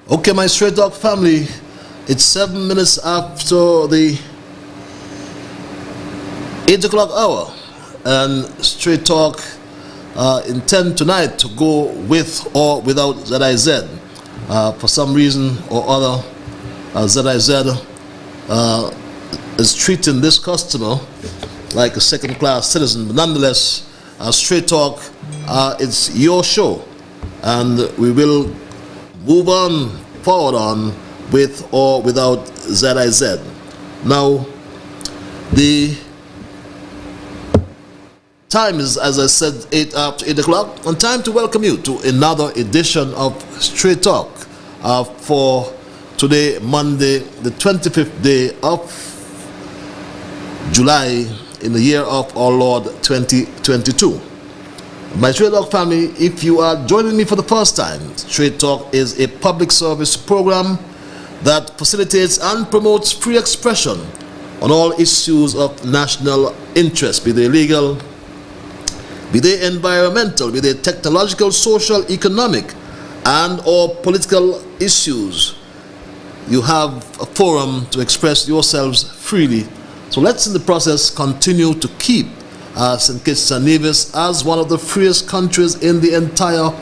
Okay, my Straight Talk family, it's 7 minutes after the 8 o'clock hour, and Straight Talk intend tonight to go with or without ZIZ. For some reason or other, ZIZ is treating this customer like a second-class citizen, but nonetheless, Straight Talk, it's your show, and we will move on forward on with or without ZIZ. Now, the time is, as I said, 8 o'clock, and time to welcome you to another edition of Straight Talk for today, Monday, the 25th day of July in the year of our Lord 2022. My Straight Talk family, if you are joining me for the first time, Straight Talk is a public service program that facilitates and promotes free expression on all issues of national interest, be they legal, be they environmental, be they technological, social, economic, and or political issues. You have a forum to express yourselves freely. So let's in the process continue to keep St. Kitts and Nevis as one of the freest countries in the entire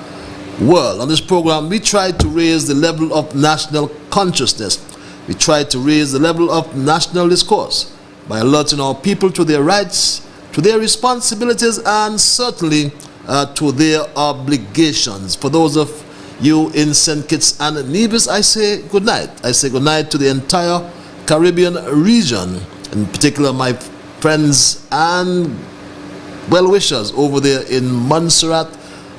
world. On this program, we try to raise the level of national consciousness. We try to raise the level of national discourse by alerting our people to their rights, to their responsibilities, and certainly to their obligations. For those of you in St. Kitts and Nevis, I say good night. I say good night to the entire Caribbean region, in particular my friends and well-wishers over there in Montserrat,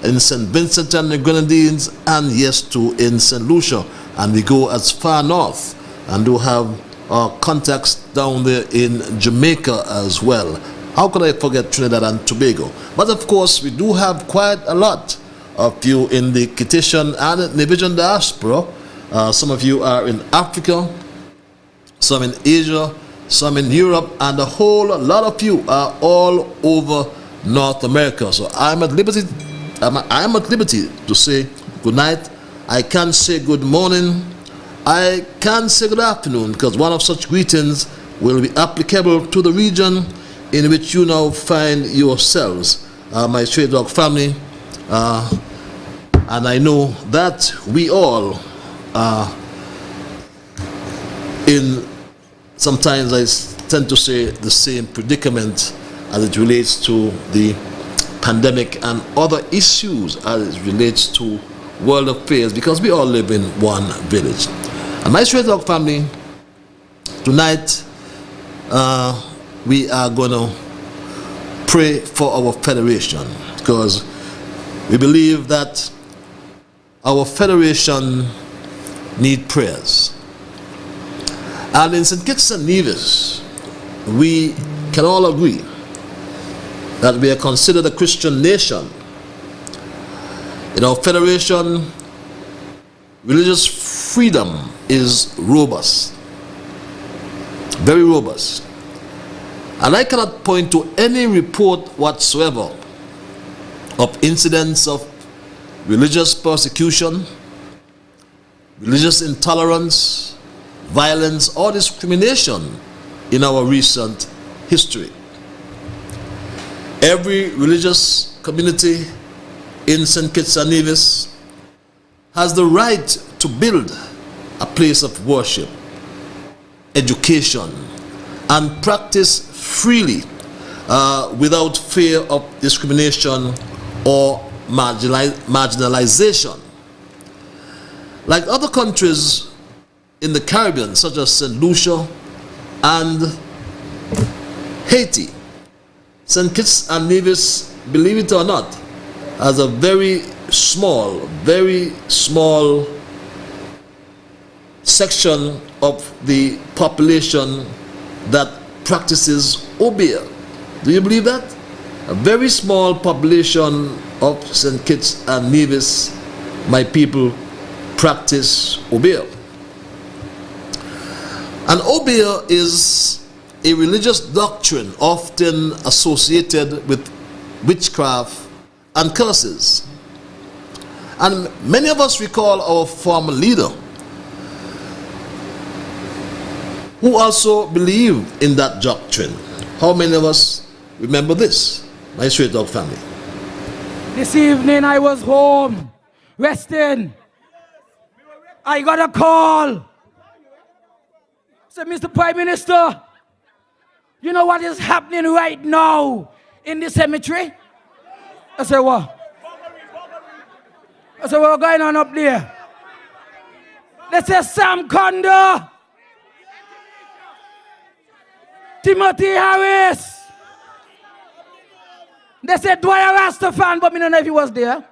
in St. Vincent and the Grenadines, and yes, too, in St. Lucia. And we go as far north and do have our contacts down there in Jamaica as well. How could I forget Trinidad and Tobago? But of course, we do have quite a lot of you in the Kittitian and Nevision diaspora. Some of you are in Africa, some in Asia, some in Europe, and a whole lot of you are all over North America. So I'm at liberty to say good night. I can't say good morning. I can't say good afternoon, because one of such greetings will be applicable to the region in which you now find yourselves, my Straight Talk family. And I know that we all are in, sometimes I tend to say, the same predicament as it relates to the pandemic and other issues as it relates to world affairs, because we all live in one village. And my Straight Talk family, tonight we are going to pray for our federation, because we believe that our federation needs prayers. And in St. Kitts and Nevis, we can all agree that we are considered a Christian nation. In our federation, religious freedom is robust, very robust. And I cannot point to any report whatsoever of incidents of religious persecution, religious intolerance, violence, or discrimination in our recent history. Every religious community in St. Kitts and Nevis has the right to build a place of worship, education, and practice freely without fear of discrimination or marginalization. Like other countries in the Caribbean, such as St. Lucia and Haiti, St. Kitts and Nevis, believe it or not, has a very small, very small section of the population that practices obeah. Do you believe that? A very small population of St. Kitts and Nevis, my people, practice obeah. And obeah is a religious doctrine often associated with witchcraft and curses. And many of us recall our former leader who also believed in that doctrine. How many of us remember this, my Straight Dog family? This evening I was home, resting. I got a call. Said, Mr. Prime Minister, you know what is happening right now in the cemetery? I said, what? I said, what's going on up there? They said, Sam Conda, Timothy Harris. They said, Dwyer Rastafan, but I don't know if he was there.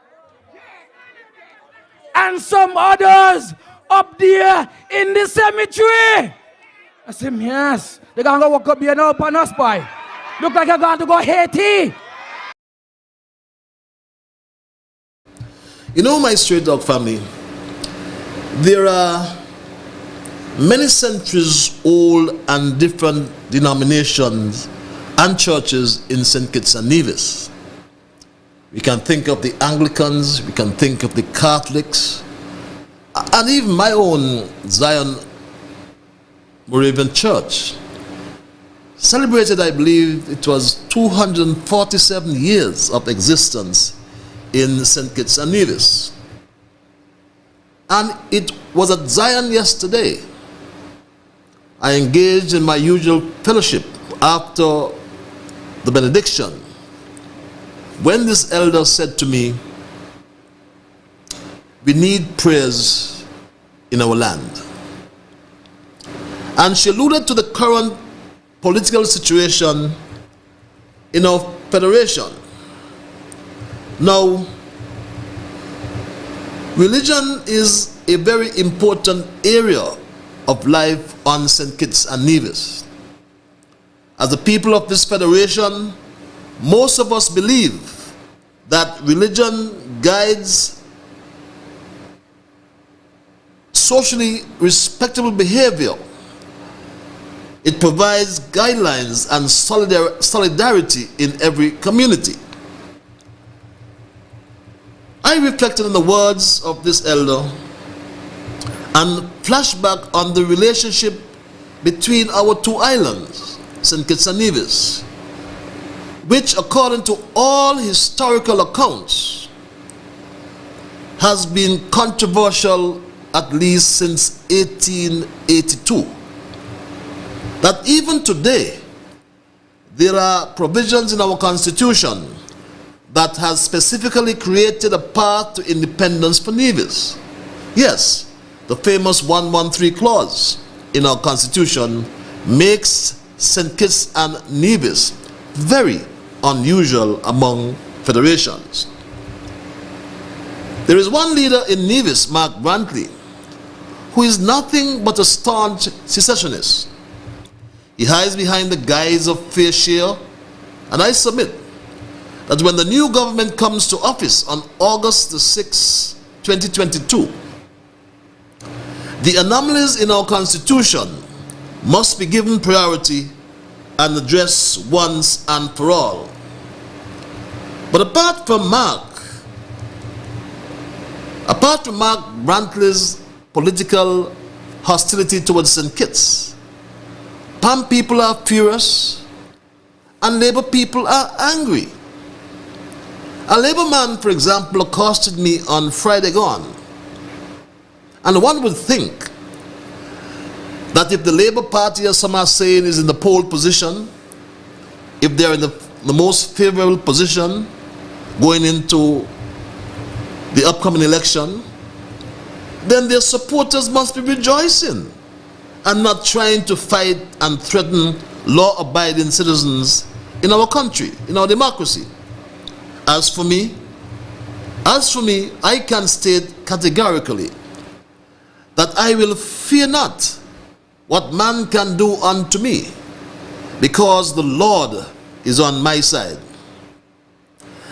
And some others up there in the cemetery. I said, yes. They're going to walk up here now upon us, boy. Look like I'm going to go Haiti. You know, my Straight Dog family, there are many centuries old and different denominations and churches in St. Kitts and Nevis. We can think of the Anglicans, we can think of the Catholics, and even my own Zion Moravian Church celebrated, I believe it was 247 years of existence in St. Kitts and Nevis. And it was at Zion yesterday. I engaged in my usual fellowship after the benediction, when this elder said to me, we need prayers in our land. And she alluded to the current political situation in our federation. Now, religion is a very important area of life on St. Kitts and Nevis. As the people of this federation, most of us believe that religion guides socially respectable behavior. It provides guidelines and solidarity in every community. I reflected on the words of this elder and flashback on the relationship between our two islands, St. Kitts and Nevis, which, according to all historical accounts, has been controversial at least since 1882. That even today, there are provisions in our Constitution that has specifically created a path to independence for Nevis. Yes, the famous 113 clause in our Constitution makes St. Kitts and Nevis very unusual among federations. There is one leader in Nevis, Mark Brantley, who is nothing but a staunch secessionist. He hides behind the guise of fair share, and I submit that when the new government comes to office on August the 6th, 2022, the anomalies in our Constitution must be given priority and addressed once and for all. But apart from Mark Brantley's political hostility towards St. Kitts, PAM people are furious and Labour people are angry. A Labour man, for example, accosted me on Friday gone, and one would think that if the Labour Party, as some are saying, is in the pole position, if they're in the most favourable position going into the upcoming election, then their supporters must be rejoicing and not trying to fight and threaten law-abiding citizens in our country, in our democracy. As for me, As for me, I can state categorically that I will fear not what man can do unto me, because the Lord is on my side.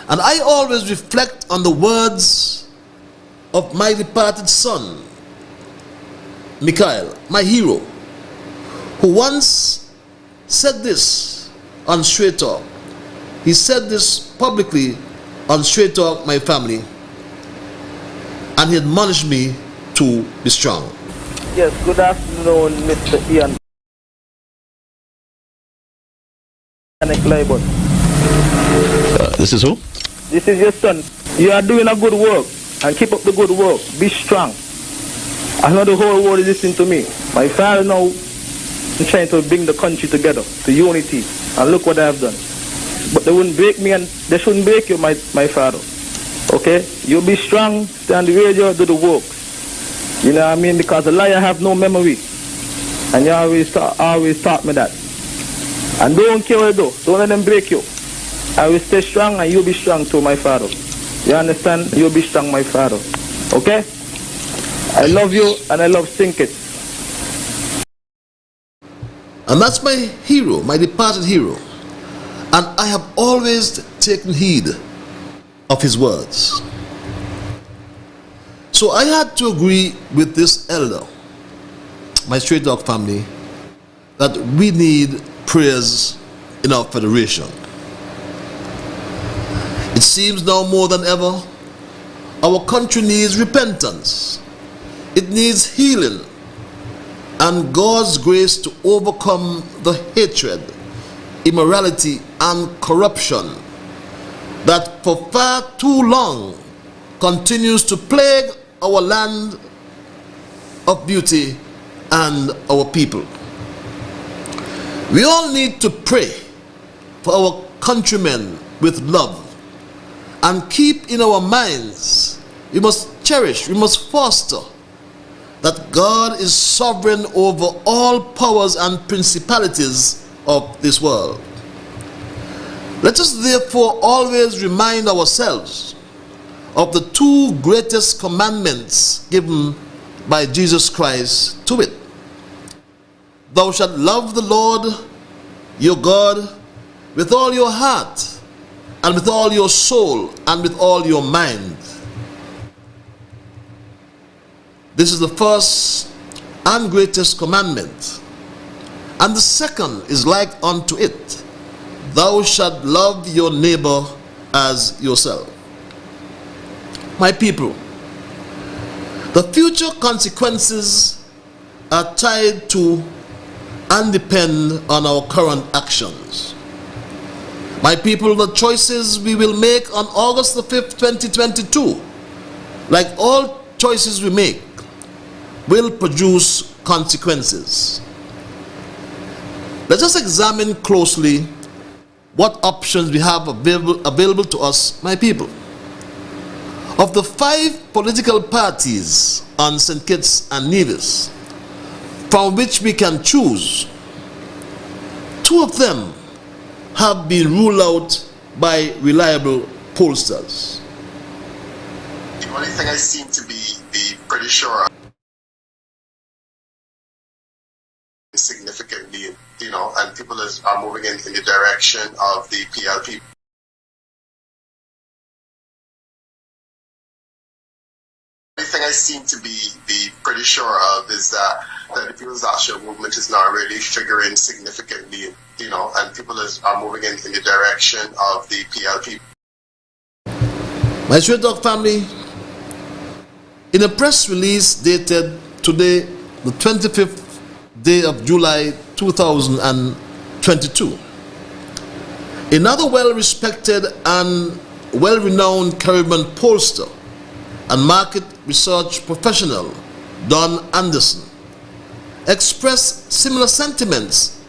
And I always reflect on the words of my departed son, Michael, my hero, who once said this on Straight Talk. He said this publicly on Straight Talk, my family, and he admonished me to be strong. Yes, good afternoon, Mr. Ian. Liburd. This is who? This is your son. You are doing a good work, and keep up the good work. Be strong. I know the whole world is listening to me. My father now is trying to bring the country together, to unity, and look what I have done. But they wouldn't break me, and they shouldn't break you, my father. Okay? You be strong, stay on the radio, do the work. You know what I mean? Because the liar have no memory. And you always taught me that. And don't care what you do. Don't let them break you. I will stay strong and you be strong too, my father. You understand? You be strong, my father. Okay? I love you and I love Sinkit. And that's my hero, my departed hero. And I have always taken heed of his words. So I had to agree with this elder, my Straight Dog family, that we need prayers in our federation. It seems now more than ever, our country needs repentance. It needs healing and God's grace to overcome the hatred, immorality, and corruption that for far too long continues to plague our land of beauty and our people. We all need to pray for our countrymen with love and keep in our minds, we must cherish, we must foster that God is sovereign over all powers and principalities of this world. Let us therefore always remind ourselves of the two greatest commandments given by Jesus Christ to it. Thou shalt love the Lord your God with all your heart and with all your soul and with all your mind. This is the first and greatest commandment. And the second is like unto it. Thou shalt love your neighbor as yourself. My people, the future consequences are tied to and depend on our current actions. My people, the choices we will make on August the 5th, 2022, like all choices we make, will produce consequences. Let us examine closely what options we have available to us, my people. Of the 5 political parties on St. Kitts and Nevis, from which we can choose, 2 of them have been ruled out by reliable pollsters. The only thing I seem to be pretty sure of significantly, and people are moving in the direction of the PLP. The thing I seem to be pretty sure of is that the People's Action Movement is not really figuring significantly, and people are moving in the direction of the PLP. My Straight Dog family, in a press release dated today, the 25th day of July 2022, another well-respected and well-renowned Caribbean pollster and market research professional, Don Anderson, expressed similar sentiments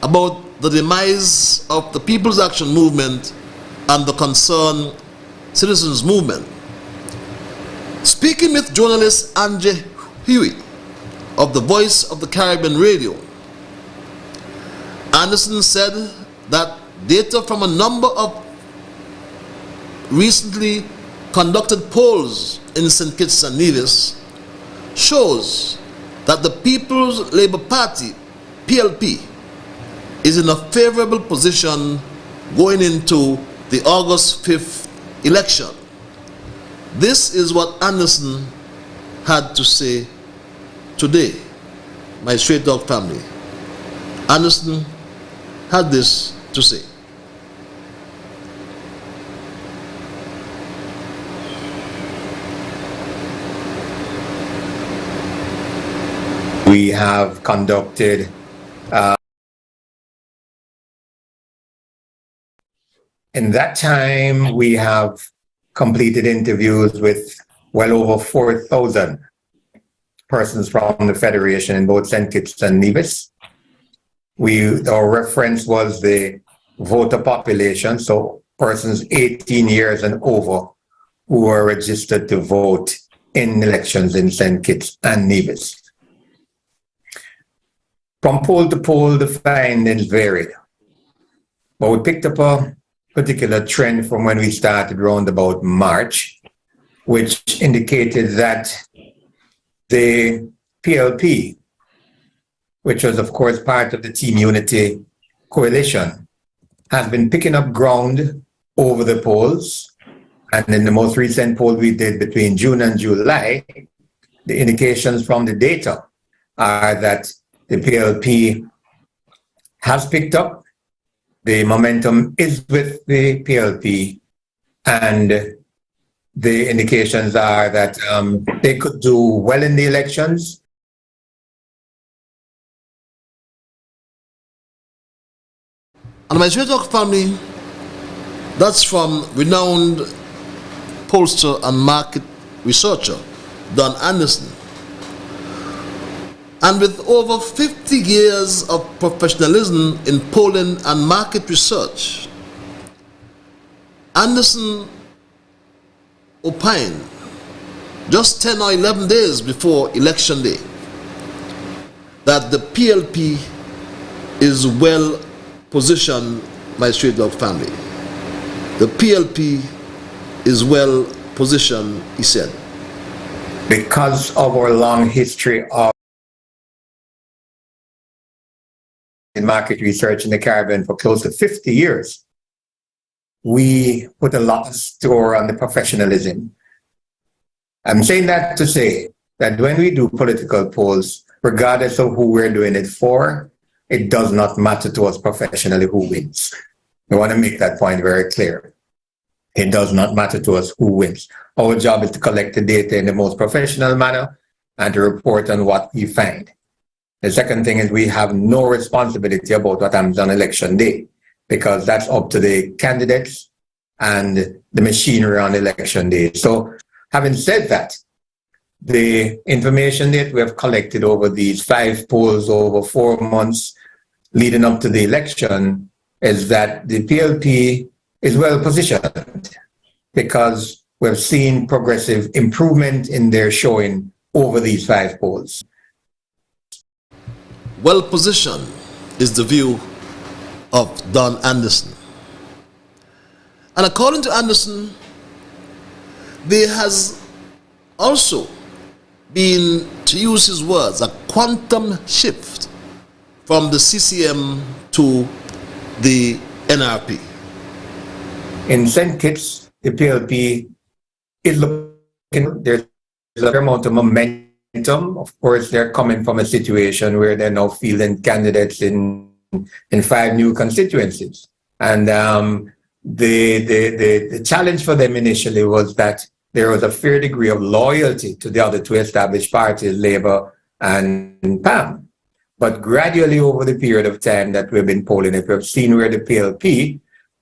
about the demise of the People's Action Movement and the Concerned Citizens Movement. Speaking with journalist Angie Huey of the Voice of the Caribbean Radio, Anderson said that data from a number of recently conducted polls in St. Kitts and Nevis shows that the People's Labour Party, PLP, is in a favorable position going into the August 5th election. This is what Anderson had to say today, my Straight Dog family. Anderson had this to say. We have conducted in that time, we have completed interviews with well over 4,000 persons from the Federation in both St. Kitts and Nevis. Our reference was the voter population, so persons 18 years and over who are registered to vote in elections in St. Kitts and Nevis. From poll to poll, the findings varied, but we picked up a particular trend from when we started around about March, which indicated that the PLP, which was of course part of the Team Unity coalition, has been picking up ground over the polls. And in the most recent poll we did between June and July, the indications from the data are that the PLP has picked up. The momentum is with the PLP, and the indications are that they could do well in the elections. And my Straight Dog family, that's from renowned pollster and market researcher Don Anderson. And with over 50 years of professionalism in polling and market research, Anderson opined just 10 or 11 days before election day that the PLP is well positioned, my Straight Dog family. The PLP is well positioned, he said. Because of our long history of in market research in the Caribbean for close to 50 years, we put a lot of store on the professionalism. I'm saying that to say that when we do political polls, regardless of who we're doing it for, it does not matter to us professionally who wins. We want to make that point very clear. It does not matter to us who wins. Our job is to collect the data in the most professional manner and to report on what we find. The second thing is we have no responsibility about what happens on election day, because that's up to the candidates and the machinery on election day. So having said that, the information that we have collected over these 5 polls over 4 months leading up to the election is that the PLP is well positioned because we've seen progressive improvement in their showing over these 5 polls. Well positioned is the view of Don Anderson. And according to Anderson, there has also been, to use his words, a quantum shift from the CCM to the NRP. In St. Kitts, the PLP is looking, there's a amount of momentum. Of course, they're coming from a situation where they're now fielding candidates in 5 new constituencies. And the challenge for them initially was that there was a fair degree of loyalty to the other 2 established parties, Labour and PAM. But gradually over the period of time that we've been polling it, we've seen where the PLP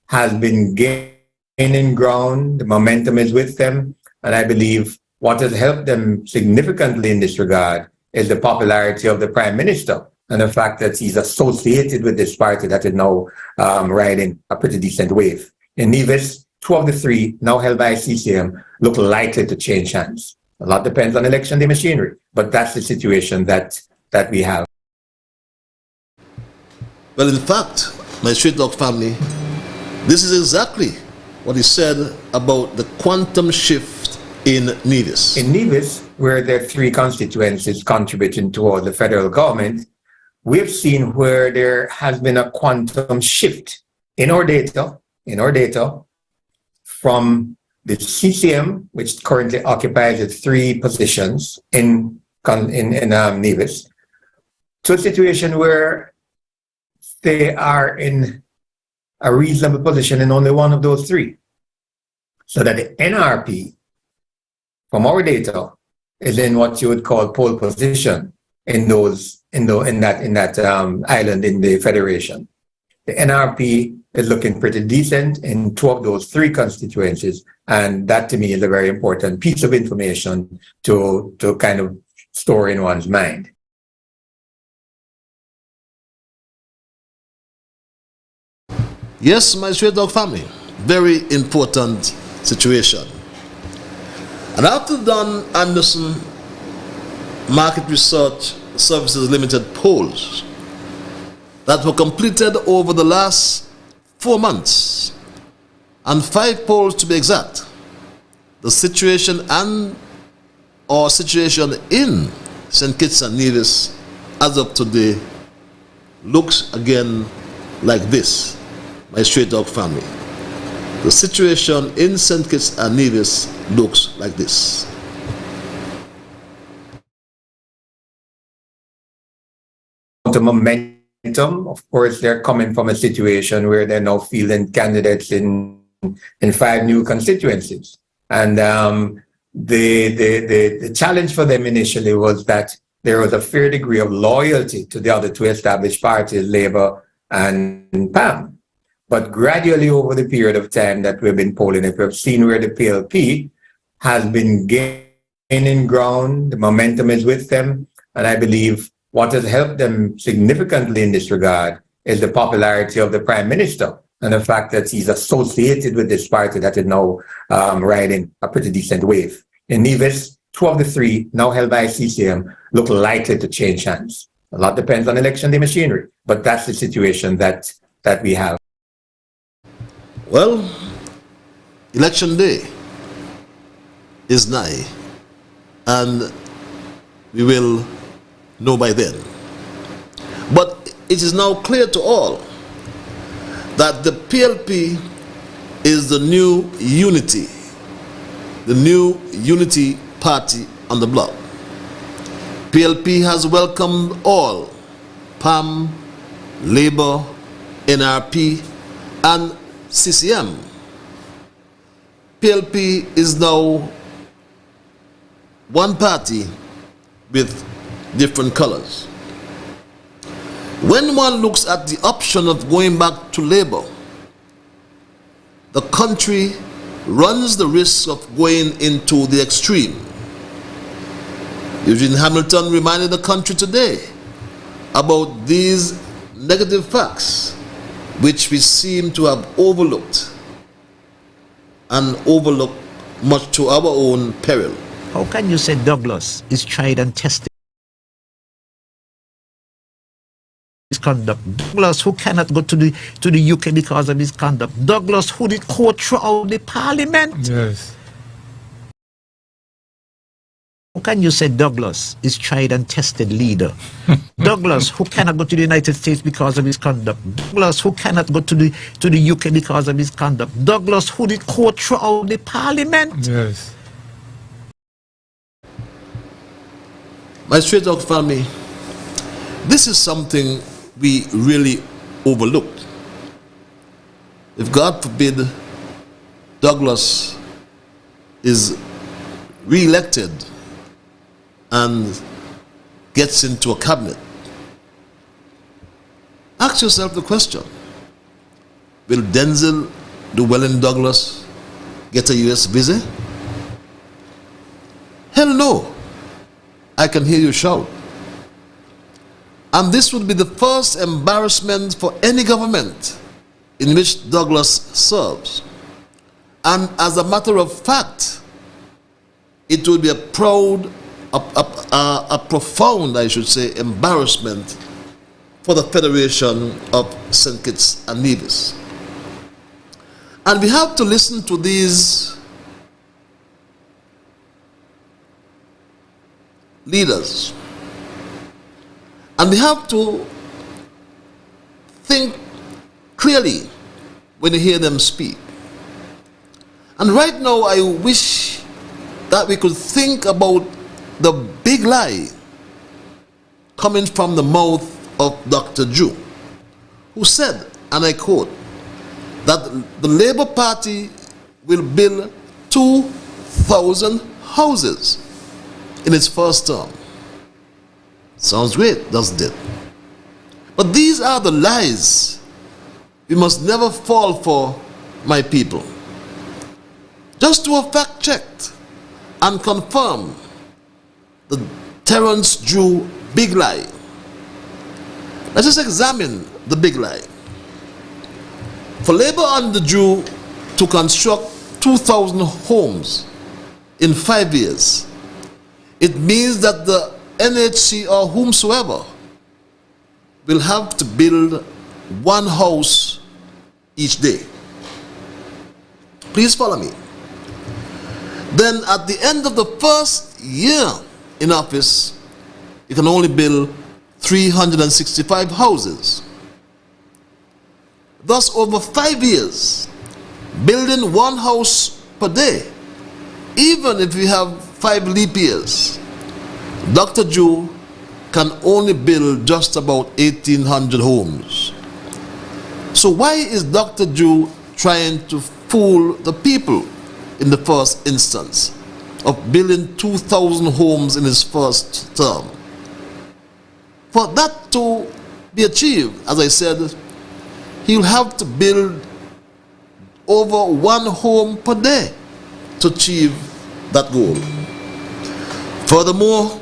has been gaining ground, the momentum is with them, and I believe what has helped them significantly in this regard is the popularity of the Prime Minister and the fact that he's associated with this party that is now riding a pretty decent wave. In Nevis, 2 of the 3, now held by CCM, look likely to change hands. A lot depends on election day machinery, but that's the situation that we have. Well, in fact, my Straight Dog family, this is exactly what he said about the quantum shift in Nevis. In Nevis, where there are three constituencies contributing toward the federal government, we've seen where there has been a quantum shift in our data from the CCM, which currently occupies the three positions in Nevis, to a situation where they are in a reasonable position in only one of those three. So that the NRP, from our data, is in what you would call pole position in that island in the Federation. The NRP is looking pretty decent in two of those three constituencies, and that to me is a very important piece of information to kind of store in one's mind. Yes, my Straight Dog family, very important situation. And after Don Anderson Market Research Services Limited polls that were completed over the last 4 months, and 5 polls to be exact, the situation situation in St. Kitts and Nevis as of today looks again like this, my Straight Dog family. The situation in St. Kitts and Nevis looks like this. The momentum, of course, they're coming from a situation where they're now fielding candidates in 5 new constituencies. And the challenge for them initially was that there was a fair degree of loyalty to the other 2 established parties, Labour and PAM. But gradually over the period of time that we've been polling it, we've seen where the PLP has been gaining ground, the momentum is with them, and I believe what has helped them significantly in this regard is the popularity of the Prime Minister and the fact that he's associated with this party that is now riding a pretty decent wave. In Nevis, 2 of the 3 now held by CCM look likely to change hands. A lot depends on election day machinery, but that's the situation that we have. Well, election day is nigh, and we will know by then. But it is now clear to all that the PLP is the new unity party on the block. PLP has welcomed all, PAM, Labour, NRP, and CCM. PLP is now one party with different colors. When one looks at the option of going back to Labour, the country runs the risk of going into the extreme. Eugene Hamilton reminded the country today about these negative facts which we seem to have overlooked, and overlooked much to our own peril. How can you say Douglas is tried and tested his conduct? Douglas, who cannot go to the UK because of his conduct? Douglas, who did go throughout the parliament? Yes. How can you say Douglas is tried and tested leader? Douglas, who cannot go to the United States because of his conduct? Douglas, who cannot go to the UK because of his conduct? Douglas, who did go throughout the parliament? Yes. My Straight Dog family, this is something we really overlooked. If God forbid Douglas is re-elected and gets into a cabinet, ask yourself the question, will Denzel Llewellyn Douglas get a US visa? Hell no. I can hear you shout. And this would be the first embarrassment for any government in which Douglas serves. And as a matter of fact, it would be a profound, I should say, embarrassment for the Federation of St. Kitts and Nevis. And we have to listen to these leaders. And we have to think clearly when you hear them speak. And right now, I wish that we could think about the big lie coming from the mouth of Dr. Jew, who said, and I quote, that the Labour Party will build 2,000 houses in its first term. Sounds great, doesn't it? But these are the lies we must never fall for, my people. Just do a fact check and confirm the Terence Drew big lie. Let's just examine the big lie. For Labour under Drew to construct 2,000 homes in 5 years, it means that the NHC or whomsoever will have to build one house each day. Please follow me. Then at the end of the first year in office, you can only build 365 houses. Thus, over 5 years, building one house per day, even if we have 5 leap years, Dr. Jew can only build just about 1,800 homes. So why is Dr. Jew trying to fool the people in the first instance of building 2,000 homes in his first term? For that to be achieved, as I said, he'll have to build over one home per day to achieve that goal. Furthermore,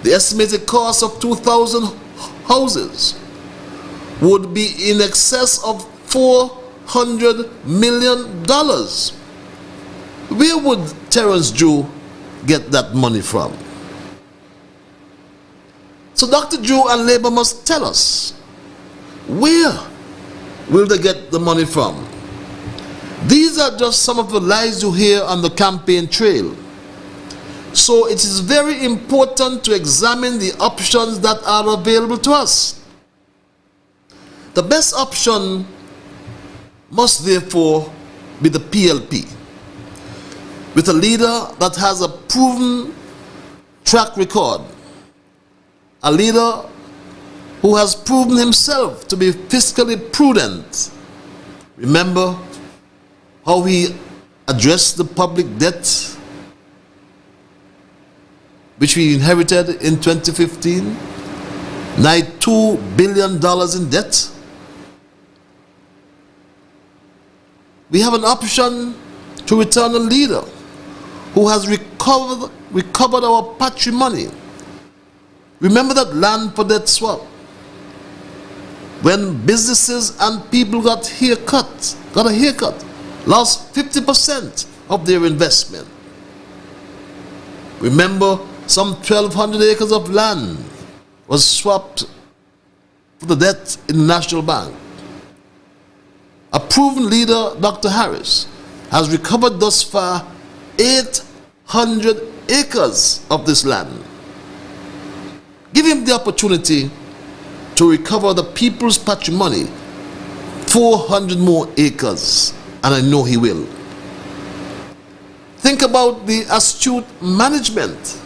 the estimated cost of 2,000 houses would be in excess of $400 million. Where would Terence Jew get that money from? So Dr. Jew and Labour must tell us, where will they get the money from? These are just some of the lies you hear on the campaign trail. So it is very important to examine the options that are available to us. The best option must therefore be the PLP, with a leader that has a proven track record, a leader who has proven himself to be fiscally prudent. Remember how he addressed the public debt which we inherited in 2015, nigh $2 billion in debt. We have an option to return a leader who has recovered our patrimony. Remember that land for debt swap, when businesses and people got a haircut, lost 50% of their investment. Remember, some 1,200 acres of land was swapped for the debt in the National Bank. A proven leader, Dr. Harris, has recovered thus far 800 acres of this land. Give him the opportunity to recover the people's patrimony, 400 more acres, and I know he will. Think about the astute management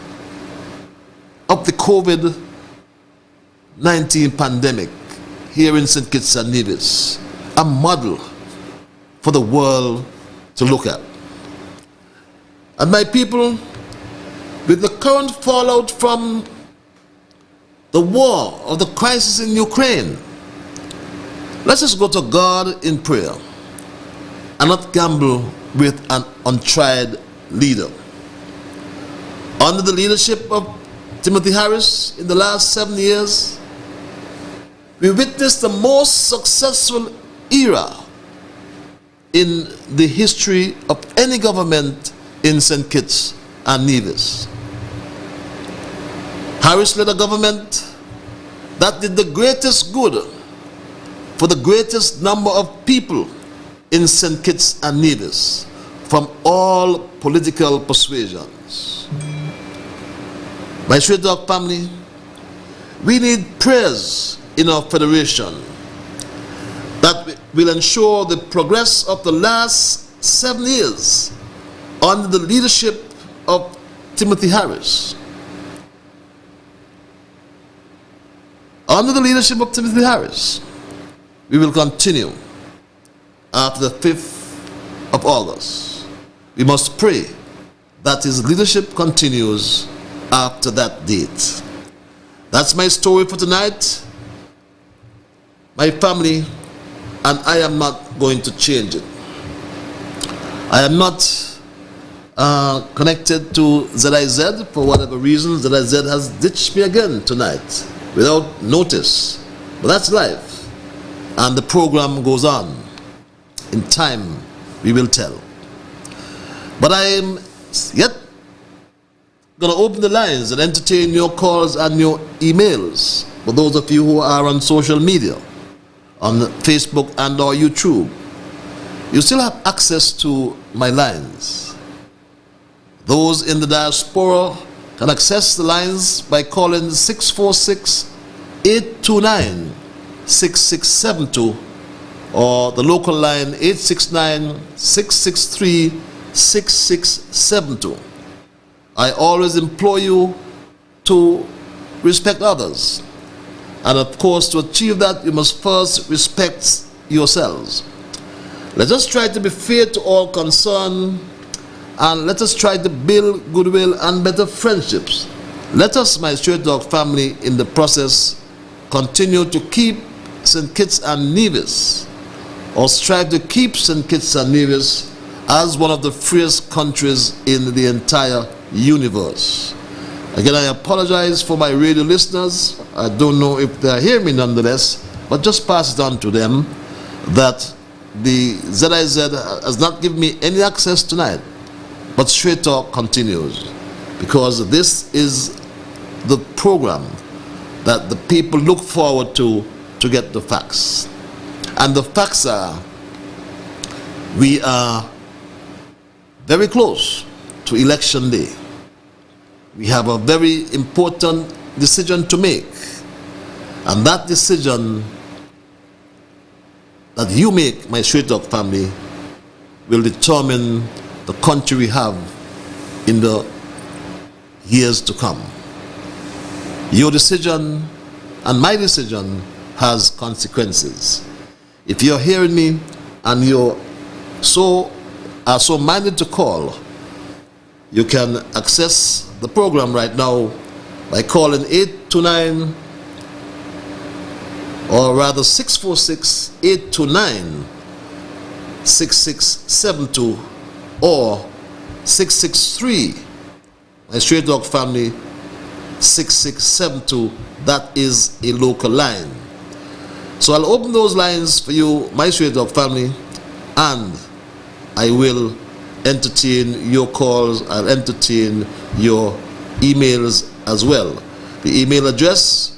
of the COVID-19 pandemic here in St. Kitts and Nevis, a model for the world to look at. And my people, with the current fallout from the war or the crisis in Ukraine, let's just go to God in prayer and not gamble with an untried leader. Under the leadership of Timothy Harris in the last 7 years, we witnessed the most successful era in the history of any government in St. Kitts and Nevis. Harris led a government that did the greatest good for the greatest number of people in St. Kitts and Nevis from all political persuasions. My Straight Talk family, we need prayers in our federation that will ensure the progress of the last 7 years under the leadership of Timothy Harris. Under the leadership of Timothy Harris, we will continue after the 5th of August. We must pray that his leadership continues after that date. That's my story for tonight. My family, and I am not going to change it. I am not connected to ZIZ for whatever reason. ZIZ has ditched me again tonight without notice. But that's life. And the program goes on. In time, we will tell. But I am yet going to open the lines and entertain your calls and your emails for those of you who are on social media, on Facebook and or YouTube. You still have access to my lines. Those in the diaspora can access the lines by calling 646-829-6672 or the local line 869-663-6672. I always implore you to respect others. And of course, to achieve that, you must first respect yourselves. Let us try to be fair to all concerned, and let us try to build goodwill and better friendships. Let us, my Straight Talk family, in the process, continue to keep St. Kitts and Nevis, or strive to keep St. Kitts and Nevis as one of the freest countries in the entire universe. Again, I apologize for my radio listeners. I don't know if they hear me nonetheless, but just pass it on to them that the ZIZ has not given me any access tonight, but Straight Talk continues, because this is the program that the people look forward to get the facts. And the facts are, we are very close to election day. We have a very important decision to make. And that decision that you make, my Straight Talk family, will determine the country we have in the years to come. Your decision and my decision has consequences. If you're hearing me and you are so minded to call, you can access the program right now by calling 829, or rather 646-829-6672 or 663, my Straight Talk family, 6672. That is a local line. So I'll open those lines for you, my Straight Talk family, and I will entertain your calls. I'll entertain your emails as well. The email address,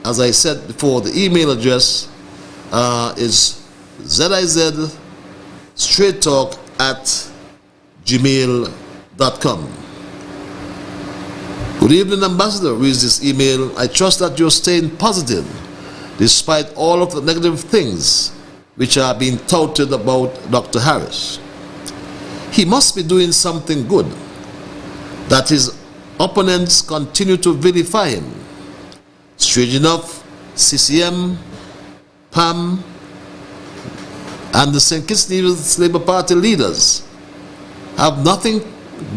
as I said before, the email address is zizstraighttalk@gmail.com. Good evening, Ambassador. Reads this email. I trust that you're staying positive despite all of the negative things which are being touted about Dr. Harris. He must be doing something good, that his opponents continue to vilify him. Strange enough, CCM, PAM, and the St. Kitts Nevis Labour Party leaders have nothing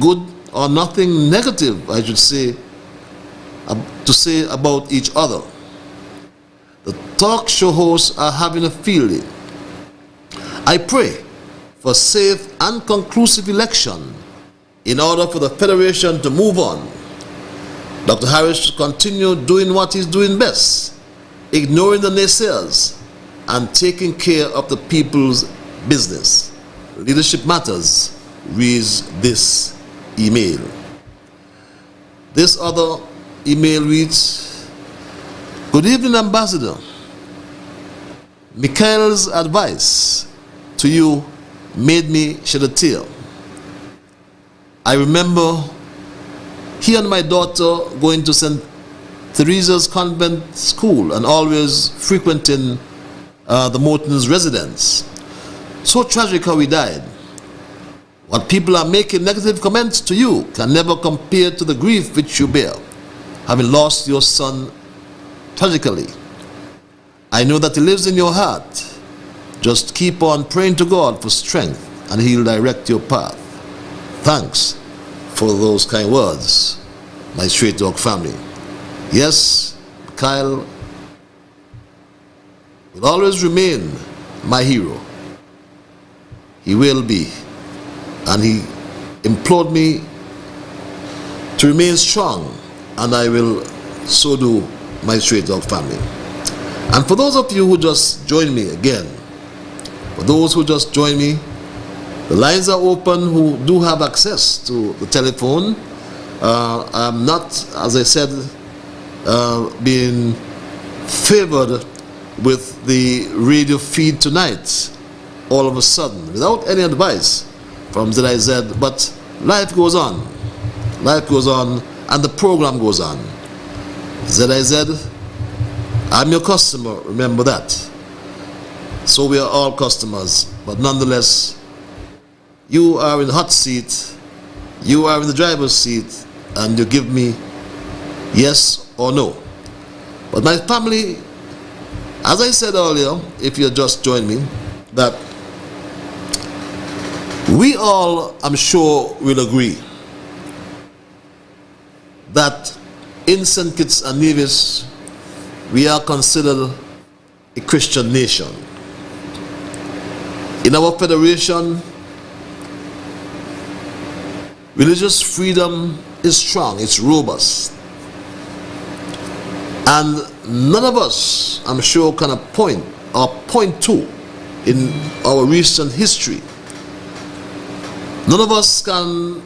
good or nothing negative, I should say, to say about each other. The talk show hosts are having a field day. I pray for safe and conclusive election in order for the Federation to move on. Dr. Harris should continue doing what he's doing best, ignoring the naysayers and taking care of the people's business. Leadership Matters reads this email. This other email reads, Good evening, Ambassador. Michael's advice to you made me shed a tear. I remember he and my daughter going to St. Teresa's Convent School and always frequenting the Morton's residence. So tragic how he died. What people are making negative comments to you can never compare to the grief which you bear, having lost your son tragically. I know that he lives in your heart. Just keep on praying to God for strength and he'll direct your path. Thanks for those kind words, my Straight Talk family. Yes, Kyle will always remain my hero. He will be. And he implored me to remain strong, and I will so do, my Straight Talk family. And for those of you who just joined me again, for those who just joined me, the lines are open who do have access to the telephone. I'm not, as I said, being favored with the radio feed tonight all of a sudden without any advice from ZIZ, but life goes on. Life goes on and the program goes on. ZIZ, I'm your customer, remember that. So we are all customers, but nonetheless, you are in the hot seat, you are in the driver's seat, and you give me yes or no. But my family, as I said earlier, if you just joined me, that we all, I'm sure, will agree that in St. Kitts and Nevis, we are considered a Christian nation. In our federation, religious freedom is strong, it's robust. And none of us, I'm sure, can point to in our recent history. None of us can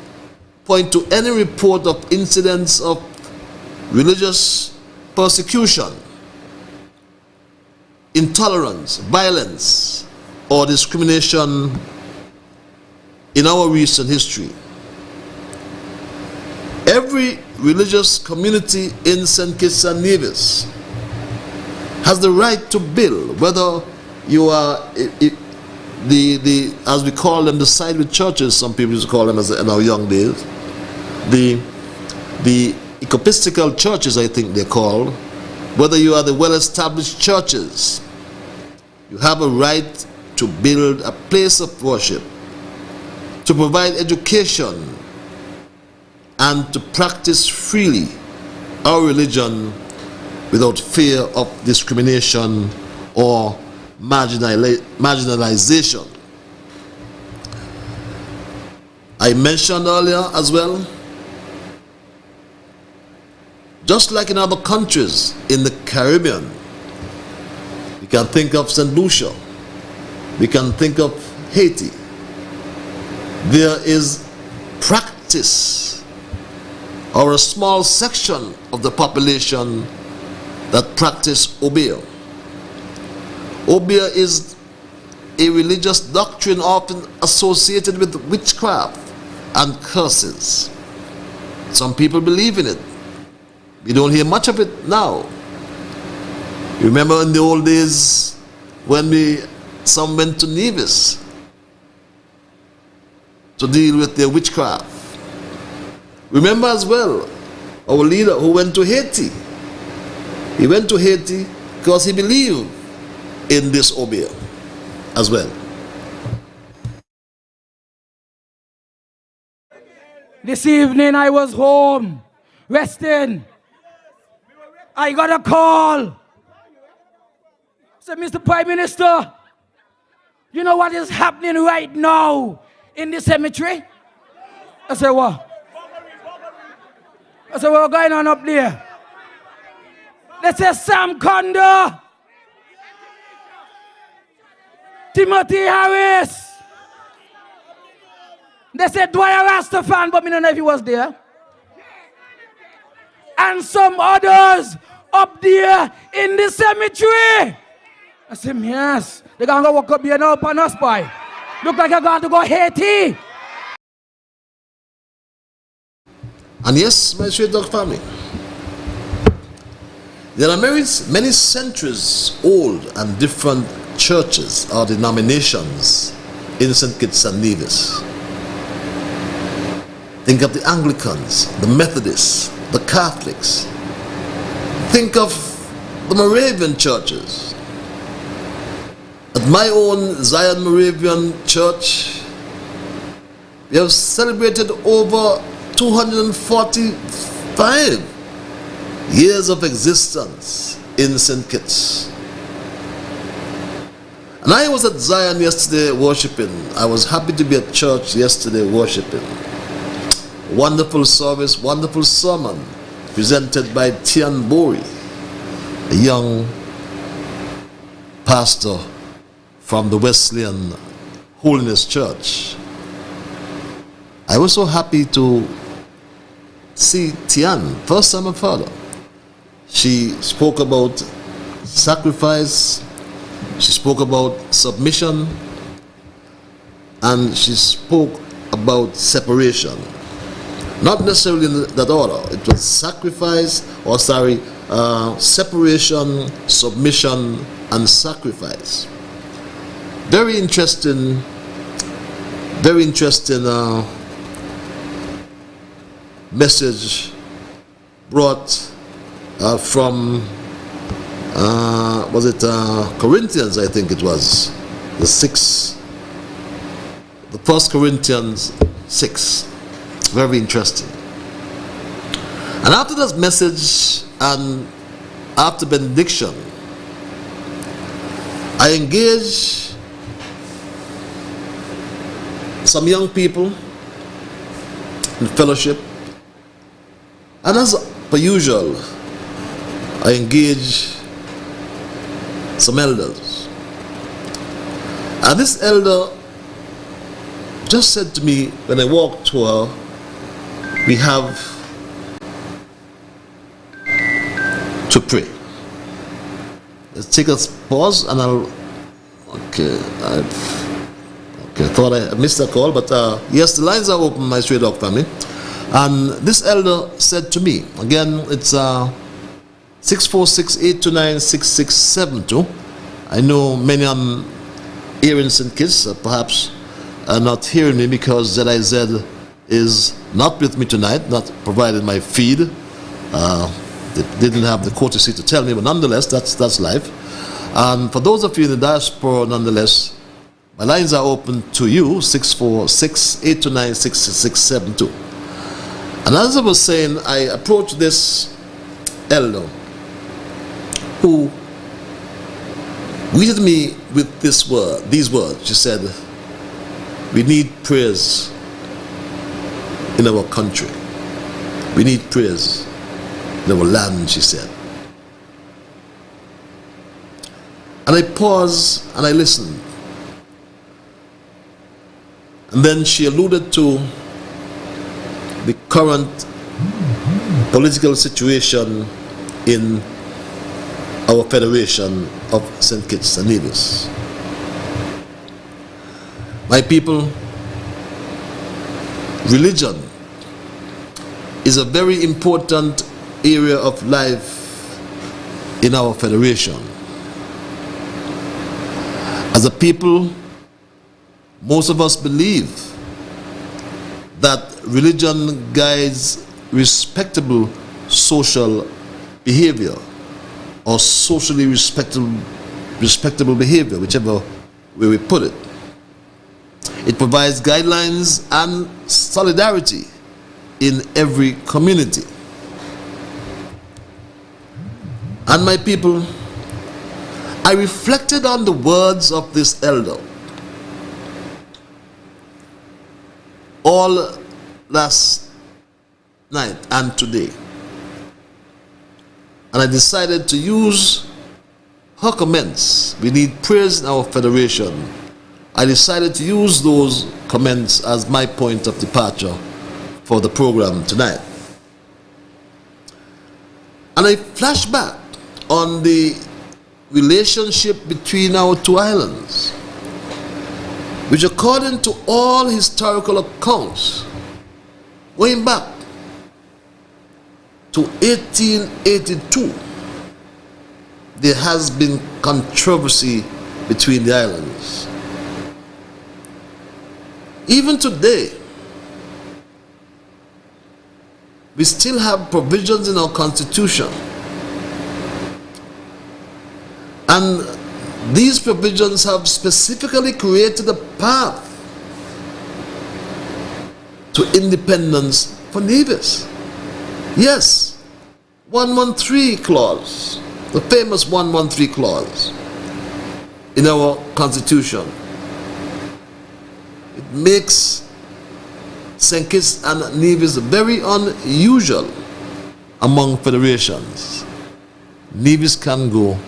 point to any report of incidents of religious persecution, intolerance, violence, or discrimination in our recent history. Every religious community in St. Kitts and Nevis has the right to build, whether you are the as we call them, the side with churches, some people used to call them as in our young days, the episcopal churches, I think they're called, whether you are the well-established churches, you have a right to build a place of worship, to provide education, and to practice freely our religion without fear of discrimination or marginalization. I mentioned earlier as well, just like in other countries in the Caribbean, we can think of St. Lucia, we can think of Haiti. There is practice, or a small section of the population that practice obeah. Obeah is a religious doctrine often associated with witchcraft and curses. Some people believe in it. We don't hear much of it now. You remember in the old days when some went to Nevis to deal with their witchcraft. Remember as well our leader who went to Haiti. He went to Haiti because he believed in this obeah as well. This evening I was home, resting. I got a call. Said, Mr. Prime Minister, you know what is happening right now in the cemetery? I said, what? I said, what's going on up there? They said, Sam Conda, Timothy Harris. They said, Dwyer Rastafan, but I don't know if he was there. And some others up there in the cemetery. I said, yes. They're going to walk up here now upon us, boy. Look like I got to go Haiti. And yes, my straight dog family, there are many centuries old and different churches or denominations in St. Kitts and Nevis. Think of the Anglicans, the Methodists, the Catholics. Think of the Moravian churches. At my own Zion Moravian church, we have celebrated over 245 years of existence in St. Kitts. And I was at Zion yesterday worshiping. I was happy to be at church yesterday worshiping. Wonderful service, wonderful sermon presented by Tian Bori, a young pastor from the Wesleyan Holiness Church. I was so happy to see Tian, first time I've heard her. She spoke about sacrifice, she spoke about submission, and she spoke about separation. Not necessarily in that order. It was separation, submission, and sacrifice. Very interesting message brought from Corinthians, I think it was, the 1 Corinthians 6. Very interesting. And after this message and after benediction, I engaged some young people in fellowship, and as per usual, I engaged some elders. And this elder just said to me when I walked to her, we have to pray. Let's take a pause and I'll... I thought I missed a call, but yes, the lines are open, my Stray Dog family. And this elder said to me, again, it's 646-829-6672. I know many here in St. Kitts perhaps are not hearing me because ZIZ is not with me tonight, not provided my feed. They didn't have the courtesy to tell me, but nonetheless, that's life. And for those of you in the diaspora, nonetheless, my lines are open to you, 646-829-6672. And as I was saying, I approached this elder who greeted me with these words. She said, we need prayers in our country. We need prayers in our land, she said. And I paused and I listened. And then she alluded to the current political situation in our Federation of St. Kitts and Nevis. My people, religion is a very important area of life in our Federation. As a people, most of us believe that religion guides respectable social behavior or socially respectable behavior, whichever way we put it. It provides guidelines and solidarity in every community. And my people, I reflected on the words of this elder all last night and today. And I decided to use her comments. We need prayers in our federation. I decided to use those comments as my point of departure for the program tonight. And I flash back on the relationship between our two islands. which according to all historical accounts, going back to 1882, there has been controversy between the islands. Even today, we still have provisions in our constitution, and these provisions have specifically created a path to independence for Nevis. Yes, 113 clause, the famous 113 clause in our constitution. It makes St. Kitts and Nevis very unusual among federations. Nevis can go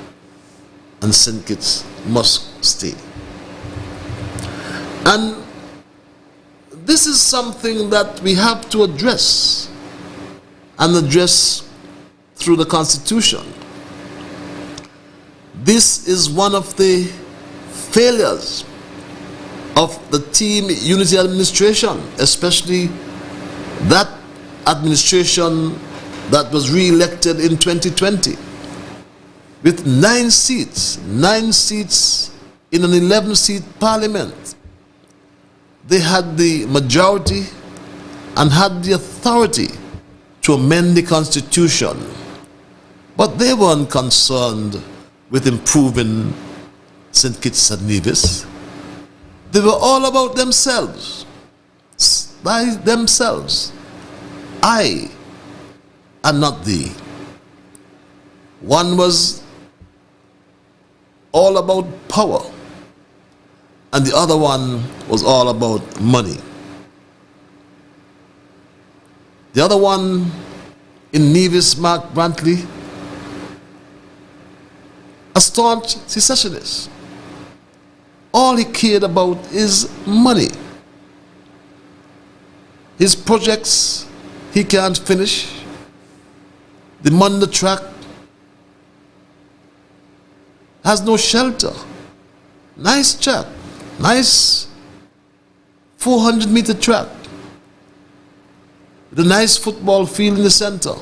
and St. Kitts must stay. And this is something that we have to address, and address through the Constitution. This is one of the failures of the Team Unity administration, especially that administration that was re-elected in 2020 with 9 seats in an 11-seat parliament. They had the majority and had the authority to amend the Constitution, but they weren't concerned with improving St. Kitts and Nevis. They were all about themselves, by themselves. I and not thee. One was all about power, and the other one was all about money. The other one in Nevis, Mark Brantley, a staunch secessionist. All he cared about is money. His projects he can't finish. The Munda track has no shelter. Nice track, nice 400-meter track, with a nice football field in the center,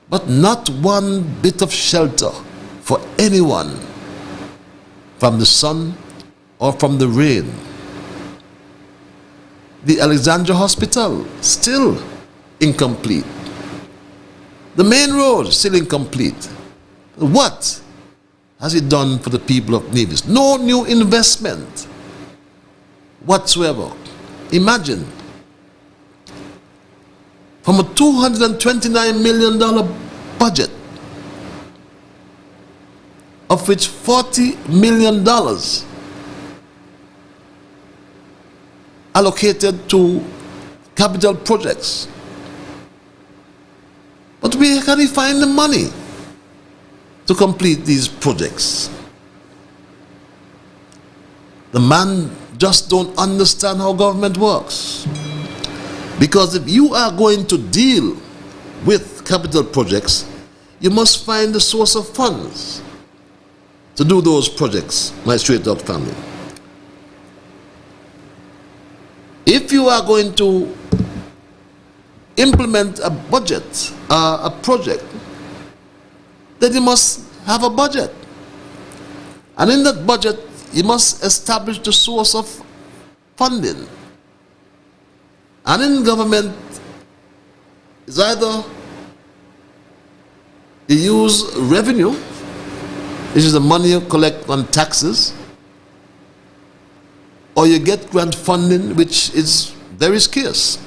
but not one bit of shelter for anyone from the sun or from the rain. The Alexandra Hospital, still incomplete. The main road, still incomplete. What has it done for the people of Nevis? No new investment whatsoever. Imagine, from a $229 million budget, of which $40 million allocated to capital projects. But where can he find the money to complete these projects? The man just don't understand how government works. Because if you are going to deal with capital projects, you must find the source of funds to do those projects, my straight dog family. If you are going to implement a budget, a project, then you must have a budget. And in that budget, you must establish the source of funding. And in government, it's either you use revenue, which is the money you collect on taxes, or you get grant funding, which is very scarce.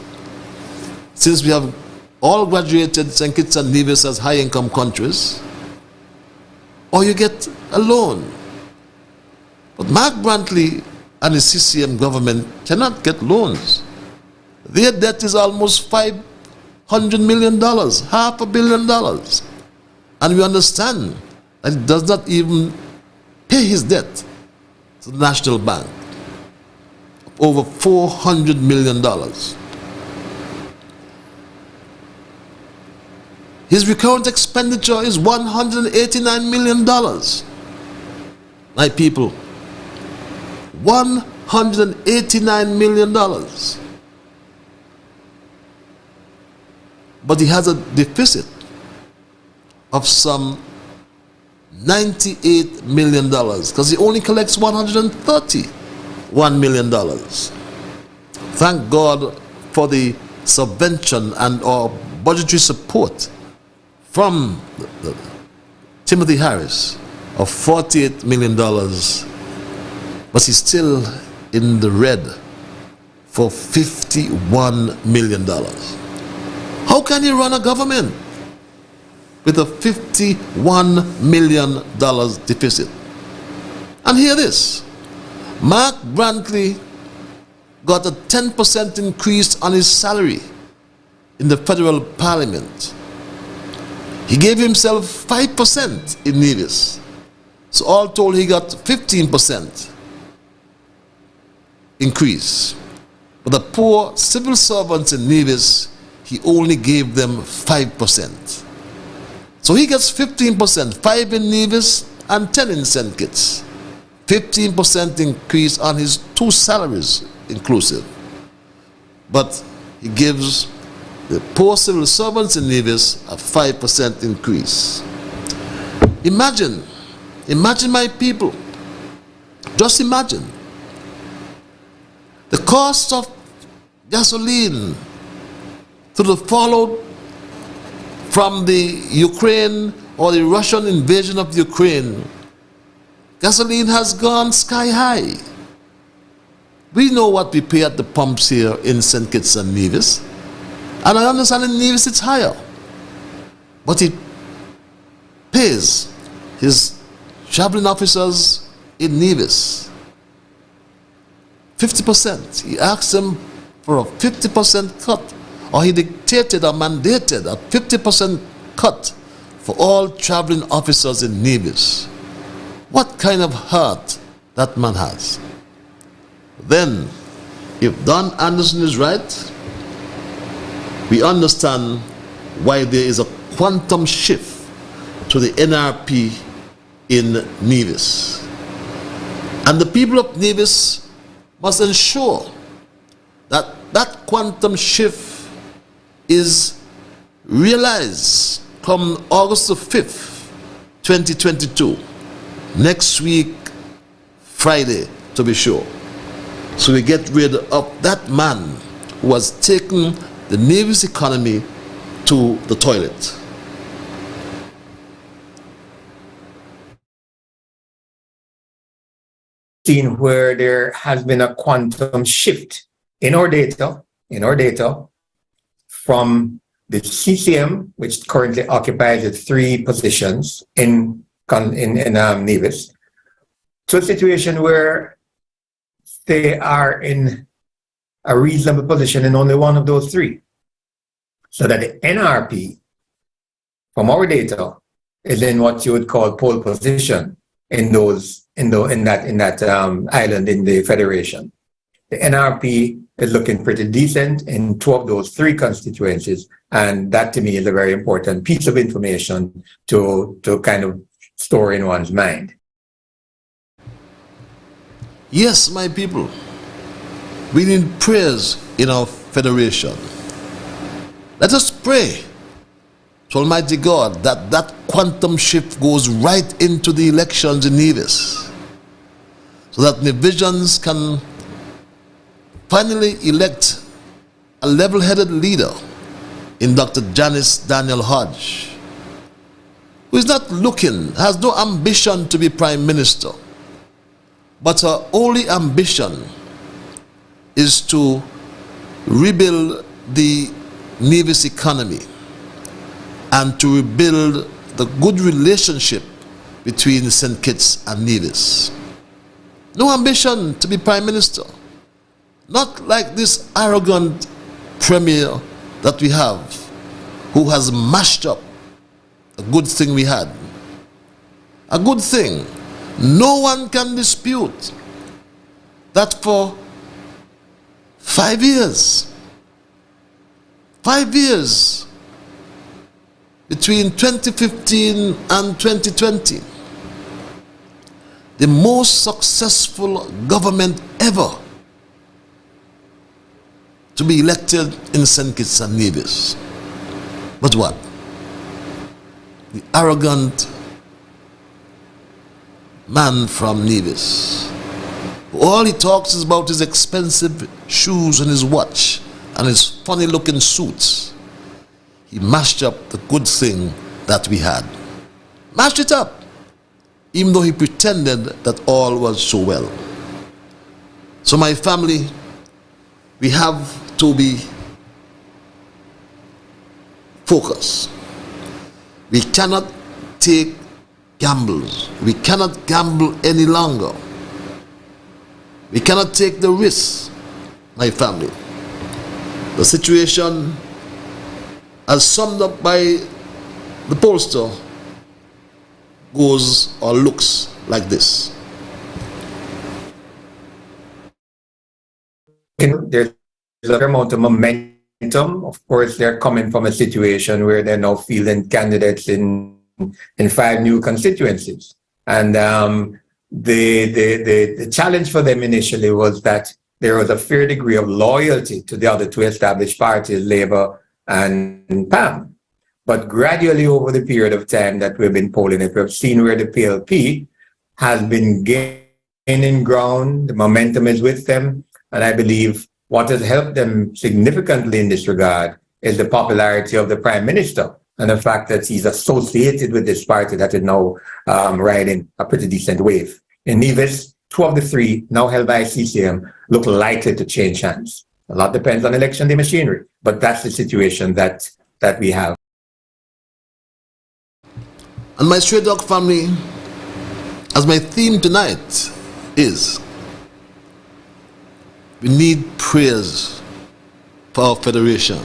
Since we have all graduated St. Kitts and Nevis as high-income countries, or you get a loan. But Mark Brantley and the CCM government cannot get loans. Their debt is almost $500 million, $500 million. And we understand that it does not even pay his debt to the National Bank, over $400 million. His recurrent expenditure is $189 million. My people, $189 million. But he has a deficit of some $98 million because he only collects $131 million. Thank God for the subvention and or budgetary support from Timothy Harris of $48 million, but he's still in the red for $51 million. How can he run a government with a $51 million deficit? And hear this, Mark Brantley got a 10% increase on his salary in the federal parliament. He gave himself 5% in Nevis. So all told, he got 15% increase. But the poor civil servants in Nevis, he only gave them 5%. So he gets 15%, 5 in Nevis and 10 in St. Kitts. 15% increase on his 2 salaries inclusive. But he gives the poor civil servants in Nevis a 5% increase. Imagine my people, just imagine the cost of gasoline to the fallout from the Ukraine or the Russian invasion of Ukraine. Gasoline has gone sky high. We know what we pay at the pumps here in St. Kitts and Nevis. And I understand in Nevis it's higher. But it pays his traveling officers in Nevis 50%. He asked them for a 50% cut, or he dictated or mandated a 50% cut for all traveling officers in Nevis. What kind of heart that man has. Then, if Don Anderson is right, we understand why there is a quantum shift to the NRP in Nevis. And the people of Nevis must ensure that that quantum shift is realized come August the 5th, 2022. Next week, Friday, to be sure. So we get rid of that man who has taken the Nevis economy to the toilet. Seen where there has been a quantum shift in our data from the CCM, which currently occupies the 3 positions in Nevis, to a situation where they are in a reasonable position in only one of those 3. So that the NRP, from our data, is in what you would call pole position in that island in the Federation. The NRP is looking pretty decent in 2 of those 3 constituencies, and that to me is a very important piece of information to kind of store in one's mind. Yes, my people, we need prayers in our federation. Let us pray to Almighty God that that quantum shift goes right into the elections in Nevis, so that Nevisians can finally elect a level-headed leader in Dr. Janice Daniel Hodge, who is not looking, has no ambition to be prime minister, but her only ambition is to rebuild the Nevis economy and to rebuild the good relationship between St. Kitts and Nevis. No ambition to be prime minister. Not like this arrogant premier that we have, who has mashed up a good thing we had. A good thing. No one can dispute that for 5 years, between 2015 and 2020, the most successful government ever to be elected in St. Kitts and Nevis. But what? The arrogant man from Nevis. All he talks is about his expensive shoes and his watch and his funny looking suits. He mashed up the good thing that we had. Mashed it up, even though he pretended that all was so well. So my family, we have to be focused. We cannot take gambles. We cannot gamble any longer. We cannot take the risk, my family. The situation, as summed up by the pollster, goes or looks like this. There's a amount of momentum. Of course, they're coming from a situation where they're now fielding candidates in 5 new constituencies. And the challenge for them initially was that there was a fair degree of loyalty to the other 2 established parties, Labour and PAM. But gradually over the period of time that we've been polling it, we've seen where the PLP has been gaining ground, the momentum is with them, and I believe what has helped them significantly in this regard is the popularity of the Prime Minister and the fact that he's associated with this party that is now riding a pretty decent wave. In Nevis, 2 of the 3 now held by CCM look likely to change hands. A lot depends on election day machinery, but that's the situation that we have. And my Stray Dog family, as my theme tonight is, we need prayers for our federation.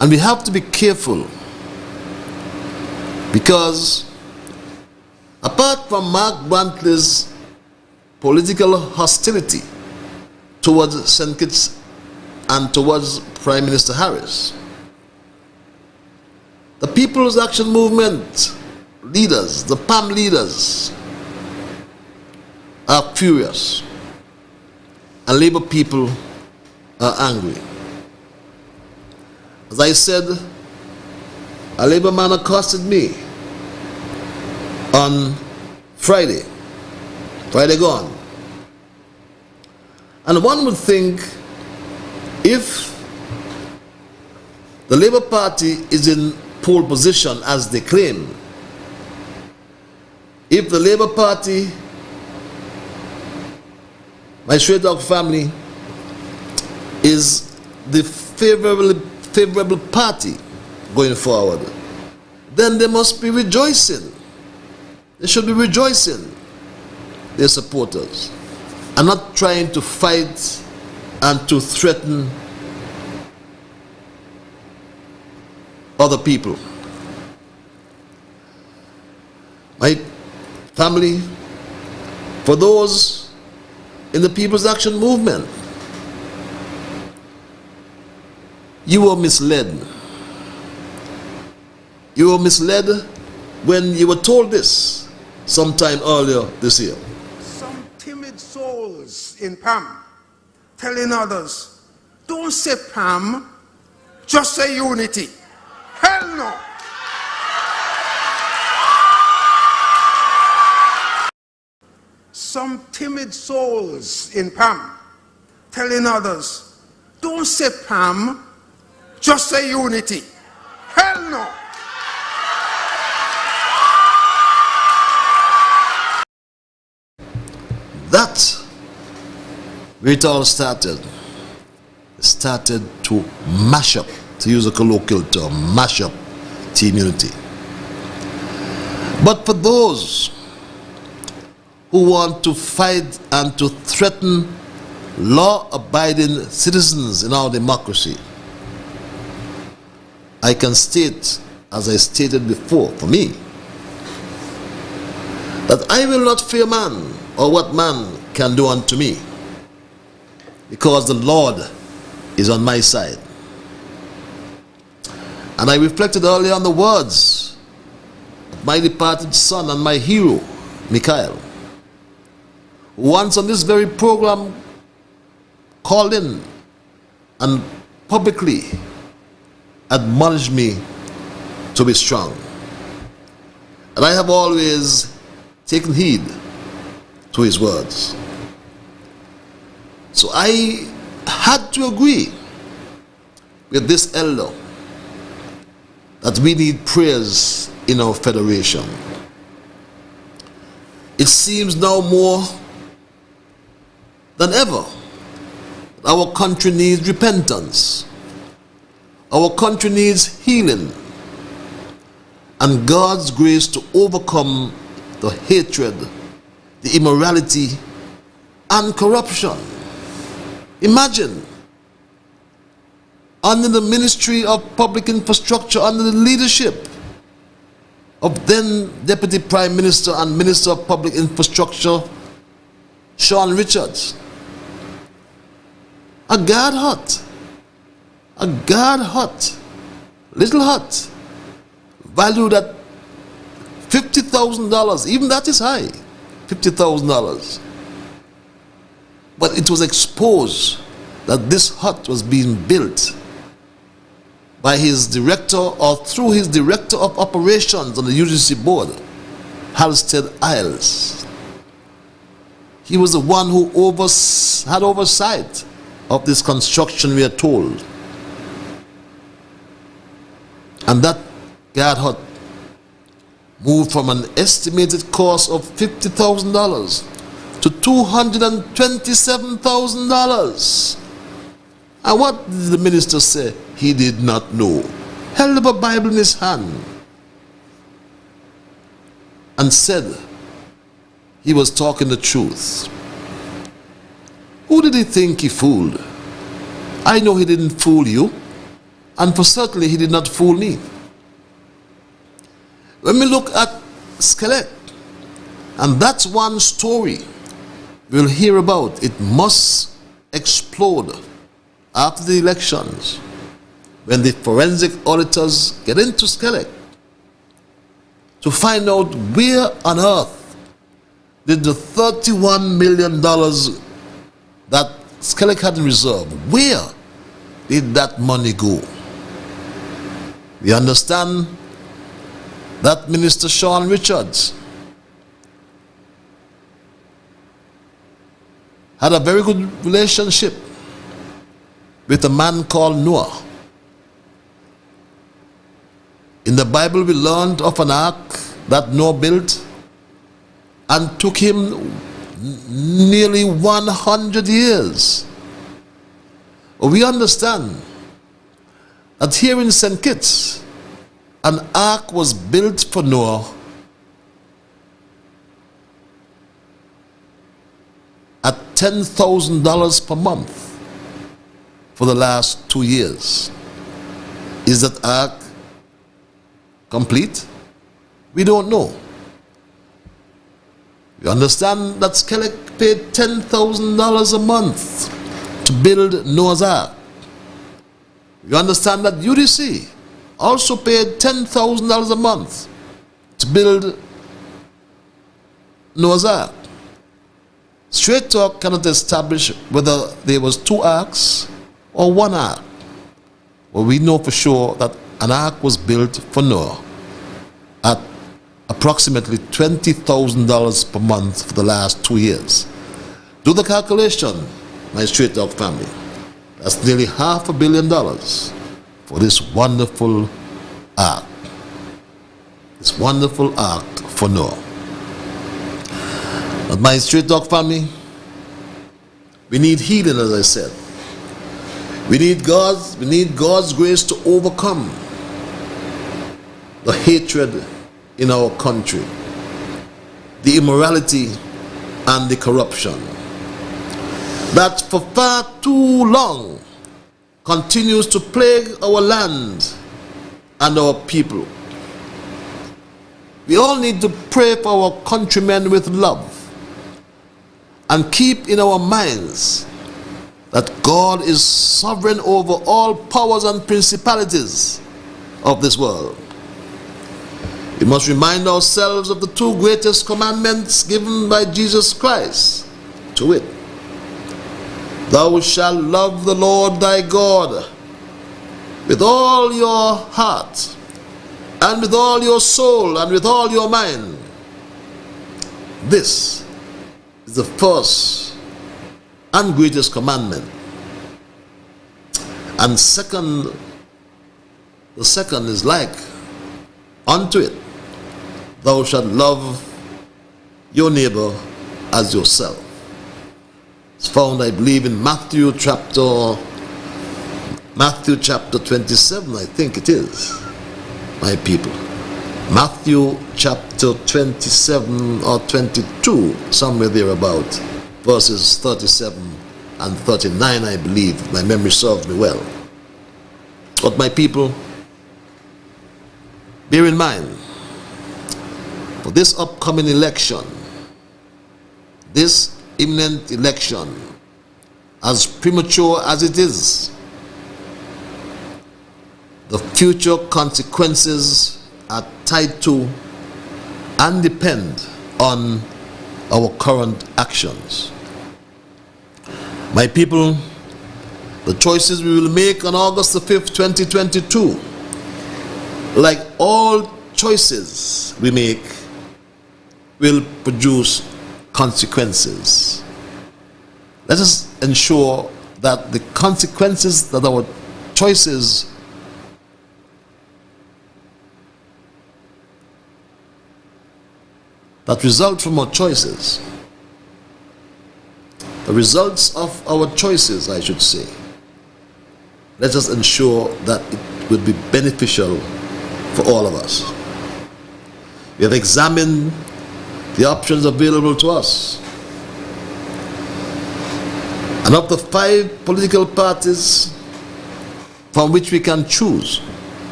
And we have to be careful, because apart from Mark Brantley's political hostility towards St. Kitts and towards Prime Minister Harris, the People's Action Movement leaders, the PAM leaders, are furious, and Labour people are angry. As I said, a Labour man accosted me on Friday gone. And one would think, if the Labour Party is in pole position as they claim, if the Labour Party, my Stray Dog family, is the favorable party going forward, then they must be rejoicing. They should be rejoicing, their supporters, and not trying to fight and to threaten other people. My family, for those in the People's Action Movement, you were misled. You were misled when you were told this sometime earlier this year. Some timid souls in PAM telling others, don't say PAM, just say unity. Hell no! Some timid souls in PAM telling others, don't say PAM, just say unity. Hell no! That where it all started. It started to mash up, to use a colloquial term, mash up Team Unity. But for those who want to fight and to threaten law-abiding citizens in our democracy, I can state, as I stated before, for me, that I will not fear man or what man can do unto me, because the Lord is on my side. And I reflected earlier on the words of my departed son and my hero, Mikhail, who once on this very program called in and publicly admonished me to be strong. And I have always taken heed to his words. So I had to agree with this elder that we need prayers in our federation. It seems now more than ever that our country needs repentance. Our country needs healing and God's grace to overcome the hatred, the immorality, and corruption. Imagine, under the Ministry of Public Infrastructure, under the leadership of then Deputy Prime Minister and Minister of Public Infrastructure, Sean Richards, a guard hut, little hut, valued at $50,000, even that is high, $50,000. But it was exposed that this hut was being built by his director or through his director of operations on the UGC board, Halstead Isles. He was the one who had oversight of this construction, we are told. And that guard hut moved from an estimated cost of $50,000 to $227,000. And what did the minister say? He did not know. Held up a Bible in his hand and said he was talking the truth. Who did he think he fooled? I know he didn't fool you, and for certainly he did not fool me. When we look at Skelec, and that's one story we'll hear about, it must explode after the elections when the forensic auditors get into Skelec to find out where on earth did the $31 million that Skelec had in reserve, where did that money go? We understand that Minister Sean Richards had a very good relationship with a man called Noah. In the Bible we learned of an ark that Noah built and took him nearly 100 years. We understand that here in St. Kitts, an ark was built for Noah at $10,000 per month for the last 2 years. Is that ark complete? We don't know. We understand that Skelec paid $10,000 a month to build Noah's Ark. We understand that UDC also paid $10,000 a month to build Noah's Ark. Straight Talk cannot establish whether there was 2 arks or 1 ark. Well, we know for sure that an ark was built for Noah at approximately $20,000 per month for the last 2 years. Do the calculation, my Straight Talk family. That's nearly $500 million for this wonderful ark. This wonderful ark for Noah. But my Straight Talk family, we need healing, as I said. We need God's grace to overcome the hatred in our country, the immorality and the corruption that for far too long continues to plague our land and our people. We all need to pray for our countrymen with love and keep in our minds that God is sovereign over all powers and principalities of this world. We must remind ourselves of the two greatest commandments given by Jesus Christ, to wit, thou shalt love the Lord thy God with all your heart, and with all your soul, and with all your mind. This is the first and greatest commandment. And the second is like unto it, thou shalt love your neighbor as yourself. It's found, I believe, in Matthew chapter 27, I think it is, my people. Matthew chapter 27 or 22, somewhere thereabout, verses 37 and 39, I believe, if my memory serves me well. But my people, bear in mind, for this upcoming election, this imminent election, as premature as it is, the future consequences are tied to and depend on our current actions. My people, the choices we will make on August the 5th, 2022, like all choices we make, will produce consequences. Let us ensure that the consequences that our choices that result from our choices, the results of our choices, I should say, let us ensure that it will be beneficial for all of us. We have examined the options available to us. And of the 5 political parties from which we can choose,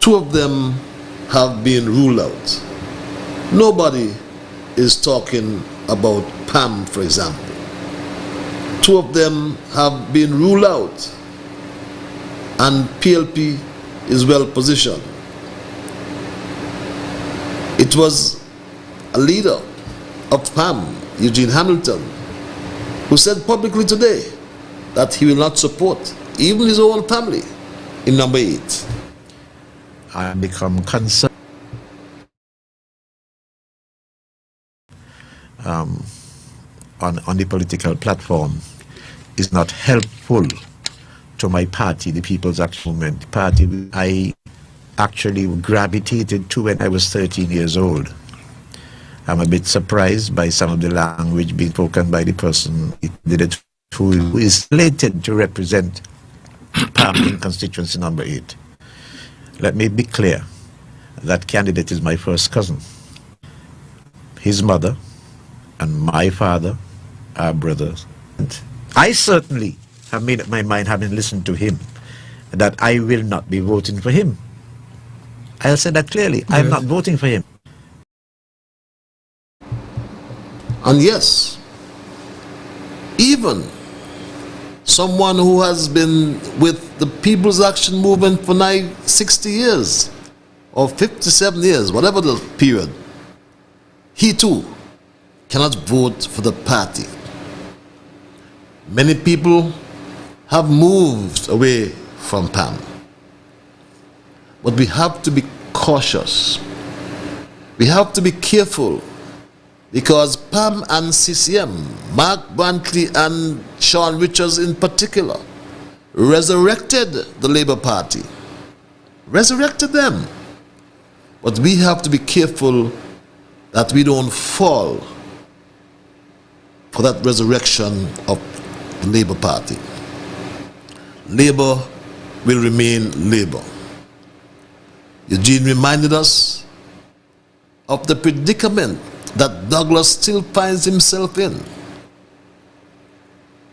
2 of them have been ruled out. Nobody is talking about PAM, for example. 2 of them have been ruled out, and PLP is well positioned. It was a leader of PAM, Eugene Hamilton, who said publicly today that he will not support even his own family in number 8. I become concerned on the political platform is not helpful to my party, the People's Action Movement, the party I actually gravitated to when I was 13 years old. I'm a bit surprised by some of the language being spoken by the person who is slated to represent PAM in constituency number 8. Let me be clear, that candidate is my first cousin. His mother and my father are brothers. And I certainly have made up my mind, having listened to him, that I will not be voting for him. I'll say that clearly. Yes. I'm not voting for him. And yes, even someone who has been with the People's Action Movement for 60 years or 57 years, whatever the period, he too cannot vote for the party. Many people have moved away from PAM. But we have to be cautious. We have to be careful, because PAM and CCM, Mark Brantley and Sean Richards in particular, resurrected the Labour Party. Resurrected them. But we have to be careful that we don't fall for that resurrection of the Labour Party. Labour will remain Labour. Eugene reminded us of the predicament that Douglas still finds himself in.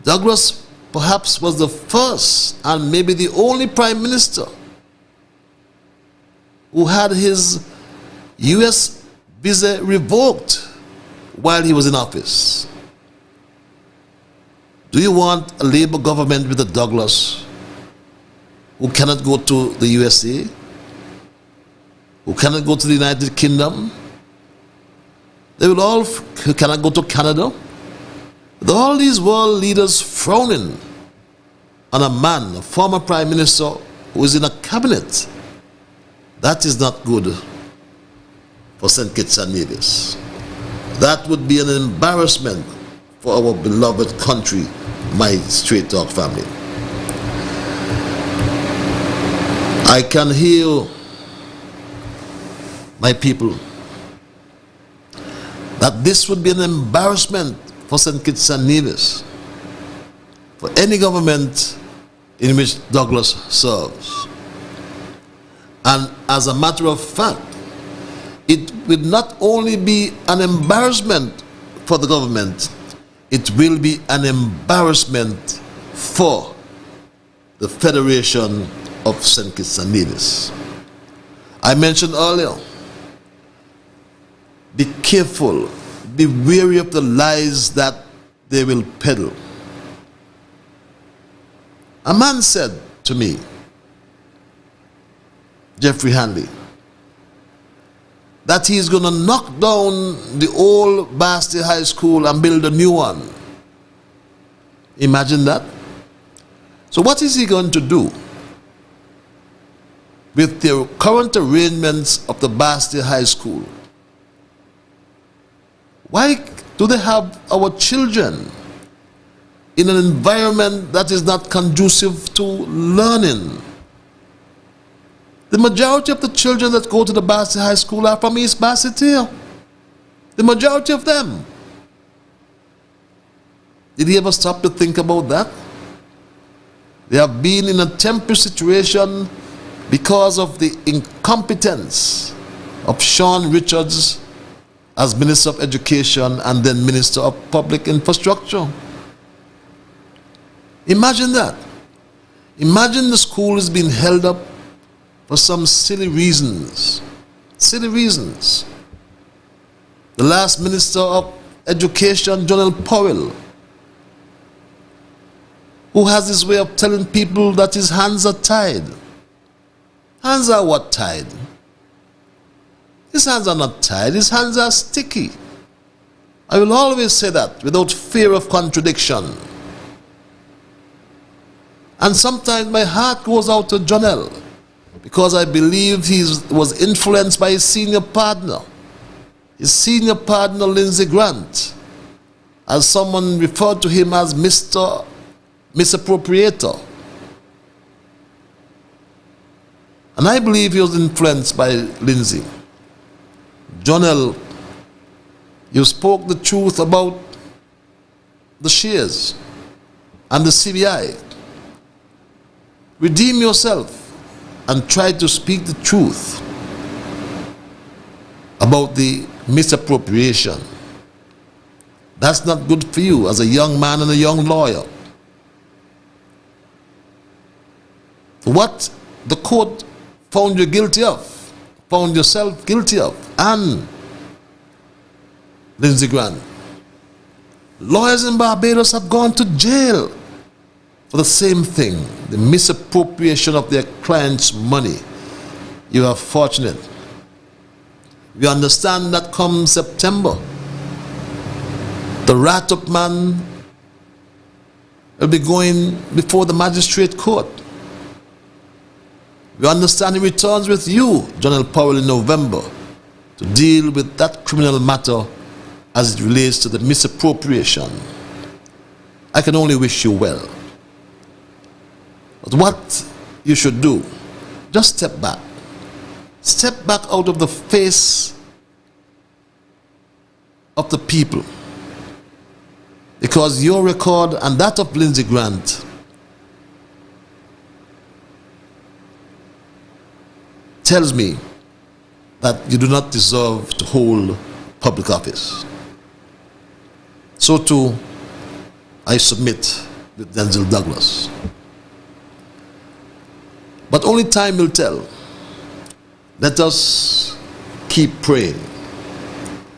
Douglas perhaps was the first and maybe the only prime minister who had his US visa revoked while he was in office. Do you want a Labour government with a Douglas who cannot go to the USA? who cannot go to the United Kingdom. They will all who cannot go to Canada. With all these world leaders frowning on a man, a former prime minister who is in a cabinet. That is not good for St. Kitts and Nevis. That would be an embarrassment for our beloved country, my Straight Talk family. I can hear my people that this would be an embarrassment for St. Kitts and Nevis, for any government in which Douglas serves. And as a matter of fact, it will not only be an embarrassment for the government, it will be an embarrassment for the Federation of St. Kitts and Nevis. I mentioned earlier, be careful, be wary of the lies that they will peddle. A man said to me, Jeffrey Hanley, that he's going to knock down the old Basti High School and build a new one. Imagine that. So what is he going to do with the current arrangements of the Basti High School? Why do they have our children in an environment that is not conducive to learning? The majority of the children that go to the Basti High School are from East Basseterre. The majority of them. Did he ever stop to think about that? They have been in a temporary situation because of the incompetence of Sean Richards as Minister of Education and then Minister of Public Infrastructure. Imagine that. Imagine the school is being held up for some silly reasons. Silly reasons. The last Minister of Education, Jonel Powell, who has this way of telling people that his hands are tied. Hands are what tied? His hands are not tied, his hands are sticky. I will always say that without fear of contradiction. And sometimes my heart goes out to Jonel, because I believe he was influenced by his senior partner, Lindsey Grant, as someone referred to him as Mr. Misappropriator. And I believe he was influenced by Lindsey. Jonel, you spoke the truth about the shares and the CBI. Redeem yourself and try to speak the truth about the misappropriation. That's not good for you as a young man and a young lawyer. What the court found you guilty of, found yourself guilty of, and Lindsey Grant. Lawyers in Barbados have gone to jail for the same thing, the misappropriation of their clients' money. You are fortunate. We understand that come September, the rat-up man will be going before the magistrate court. We understand he returns with you, Jonel Powell, in November to deal with that criminal matter as it relates to the misappropriation. I can only wish you well. But what you should do, just step back. Step back out of the face of the people. Because your record and that of Lindsey Grant tells me that you do not deserve to hold public office. So too, I submit with Denzel Douglas. But only time will tell. Let us keep praying.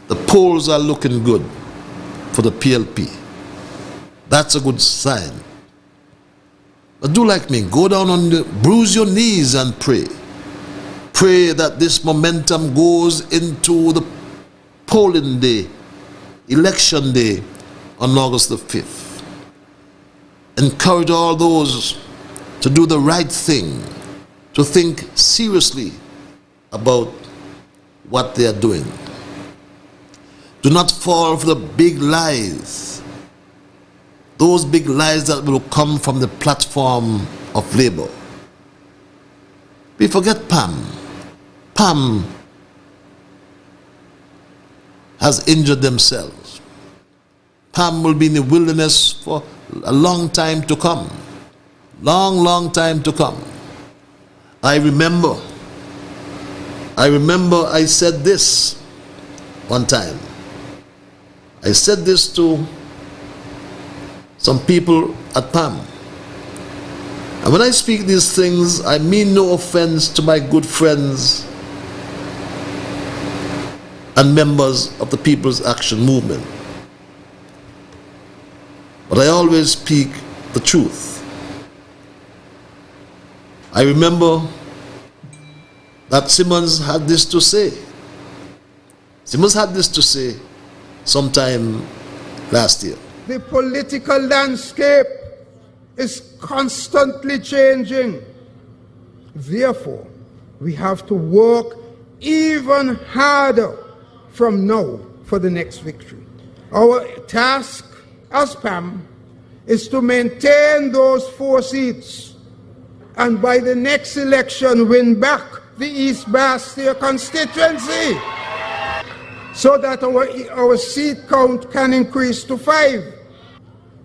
The polls are looking good for the PLP. That's a good sign. But do like me, go down on the, bruise your knees and pray. pray that this momentum goes into the polling day, election day on August the 5th. Encourage all those to do the right thing, to think seriously about what they are doing. Do not fall for the big lies, those big lies that will come from the platform of Labour. We forget Pam. Pam has injured themselves. Pam will be in the wilderness for a long time to come. Long time to come. I remember I said this one time. I said this to some people at PAM. And when I speak these things, I mean no offense to my good friends and members of the People's Action Movement. But I always speak the truth. I remember that Simmons had this to say. Simmons had this to say sometime last year. The political landscape is constantly changing. Therefore, we have to work even harder from now for the next victory. Our task as PAM is to maintain those 4 seats and by the next election win back the East Bastia constituency so that our seat count can increase to 5.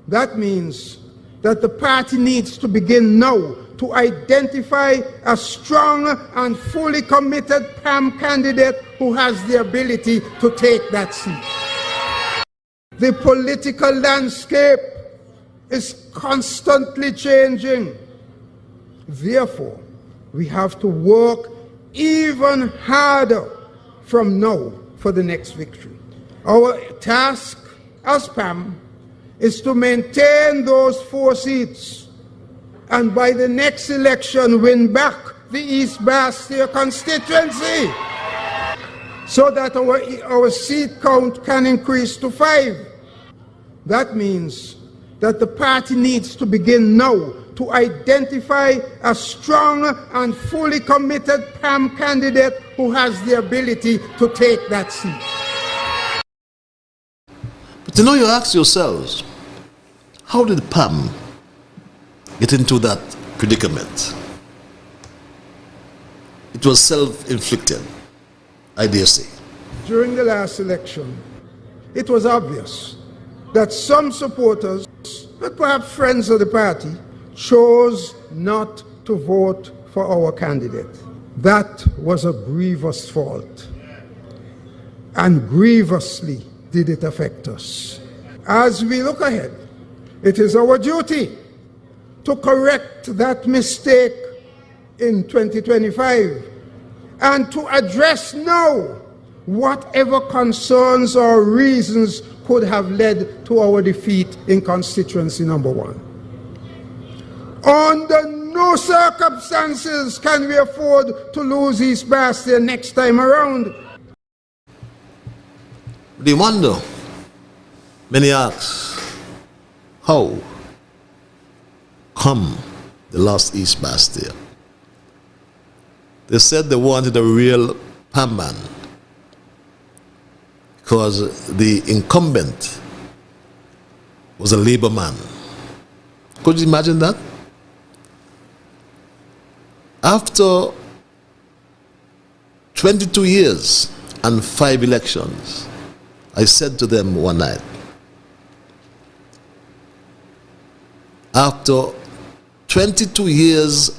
That means that the party needs to begin now to identify a strong and fully committed PAM candidate who has the ability to take that seat. The political landscape is constantly changing. Therefore, we have to work even harder from now for the next victory. Our task as PAM is to maintain those 4 seats and by the next election win back the East Bastia constituency so that our seat count can increase to 5. That means that the party needs to begin now to identify a strong and fully committed PAM candidate who has the ability to take that seat. But you ask yourselves, how did PAM get into that predicament? It was self-inflicted, I dare say. During the last election, it was obvious that some supporters, but perhaps friends of the party, chose not to vote for our candidate. That was a grievous fault, and grievously did it affect us. As we look ahead, it is our duty to correct that mistake in 2025 and to address now whatever concerns or reasons could have led to our defeat in constituency number 1. Under no circumstances can we afford to lose East Bastia next time around. They wonder, many ask, how come they lost East Bastia? They said they wanted a real PAM man because the incumbent was a Labour man. Could you imagine that? After 22 years and 5 elections, I said to them one night, after 22 years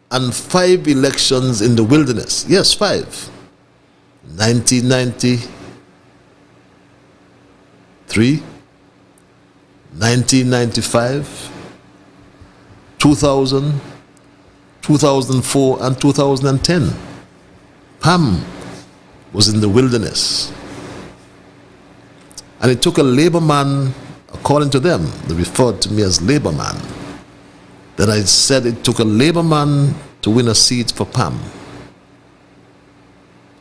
and 5 elections in the wilderness, yes, 5, 1993, 1995, 2000, 2004 and 2010. PAM was in the wilderness. And it took a Labour man, according to them, they referred to me as Labour man. Then I said it took a Labour man to win a seat for PAM.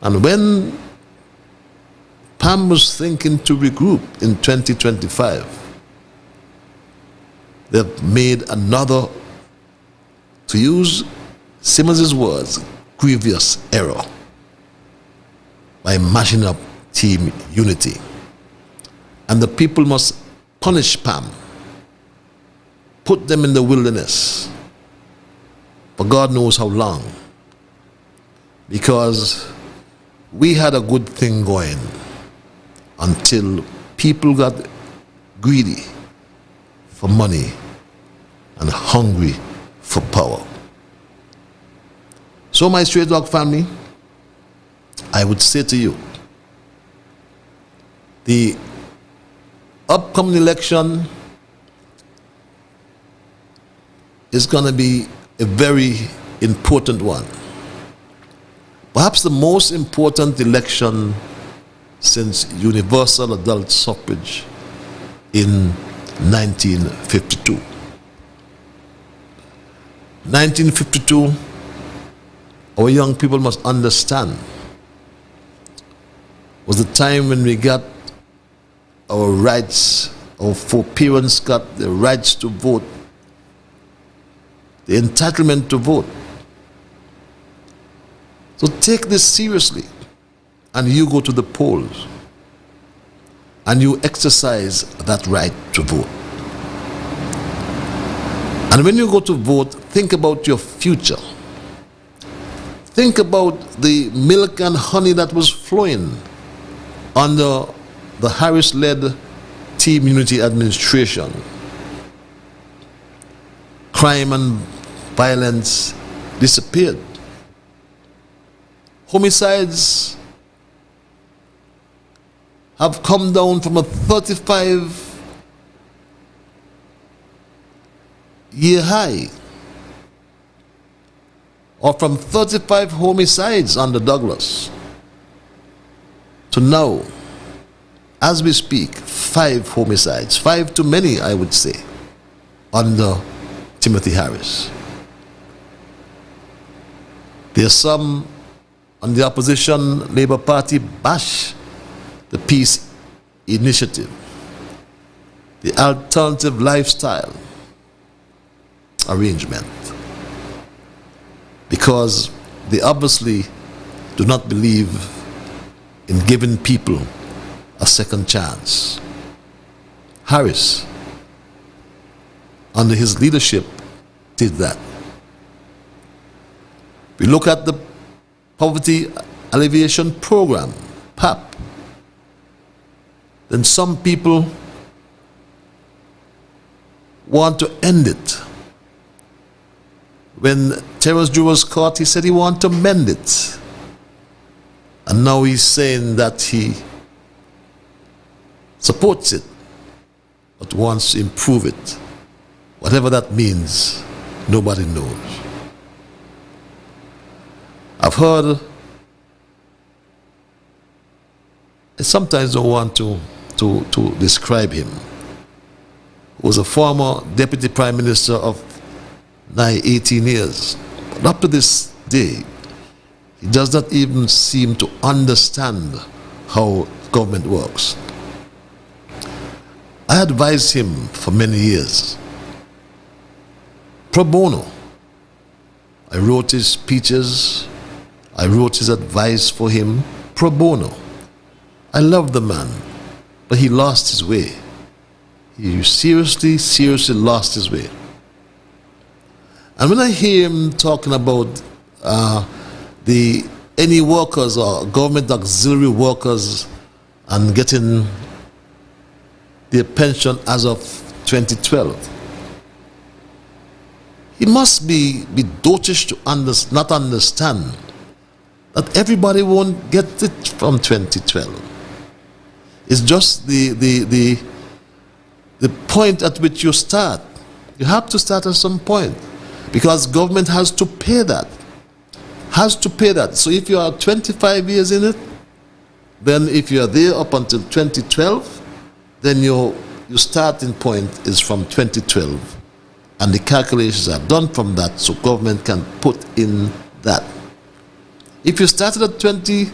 And when PAM was thinking to regroup in 2025, they've made another, to use Simmons's words, grievous error by mashing up team unity. And the people must punish PAM, put them in the wilderness for God knows how long, because we had a good thing going until people got greedy for money and hungry for power. So my Straight Talk family, I would say to you, the upcoming election is going to be a very important one. Perhaps the most important election since universal adult suffrage in 1952. 1952, our young people must understand, was the time when we got our rights, our parents got the rights to vote, the entitlement to vote. So take this seriously, and you go to the polls and you exercise that right to vote. And when you go to vote, think about your future. Think about the milk and honey that was flowing under the Harris-led Team Unity administration. Crime and violence disappeared. Homicides have come down from a 35-year high, or from 35 homicides under Douglas to now, as we speak, 5 homicides, 5 too many, I would say, under Timothy Harris. There are some on the opposition Labour Party bash the peace initiative, the alternative lifestyle arrangement, because they obviously do not believe in giving people a second chance. Harris, under his leadership, did that. We look at the Poverty Alleviation Program, PAP, then some people want to end it. When Terence Drew was caught, he said he wanted to mend it. And now he's saying that he supports it, but wants to improve it. Whatever that means, nobody knows. I've heard, I sometimes don't want to describe him, who was a former Deputy Prime Minister of nigh 18 years. But up to this day, he does not even seem to understand how government works. I advised him for many years, pro bono. I wrote his speeches, I wrote his advice for him, pro bono. I love the man, but he lost his way. He seriously lost his way. And when I hear him talking about any workers or government auxiliary workers and getting their pension as of 2012, he must be dotish to not understand that everybody won't get it from 2012. It's just the point at which you start. You have to start at some point, because government has to pay that. So if you are 25 years in it, then if you are there up until 2012, then your starting point is from 2012, and the calculations are done from that, so government can put in that. If you started at 2012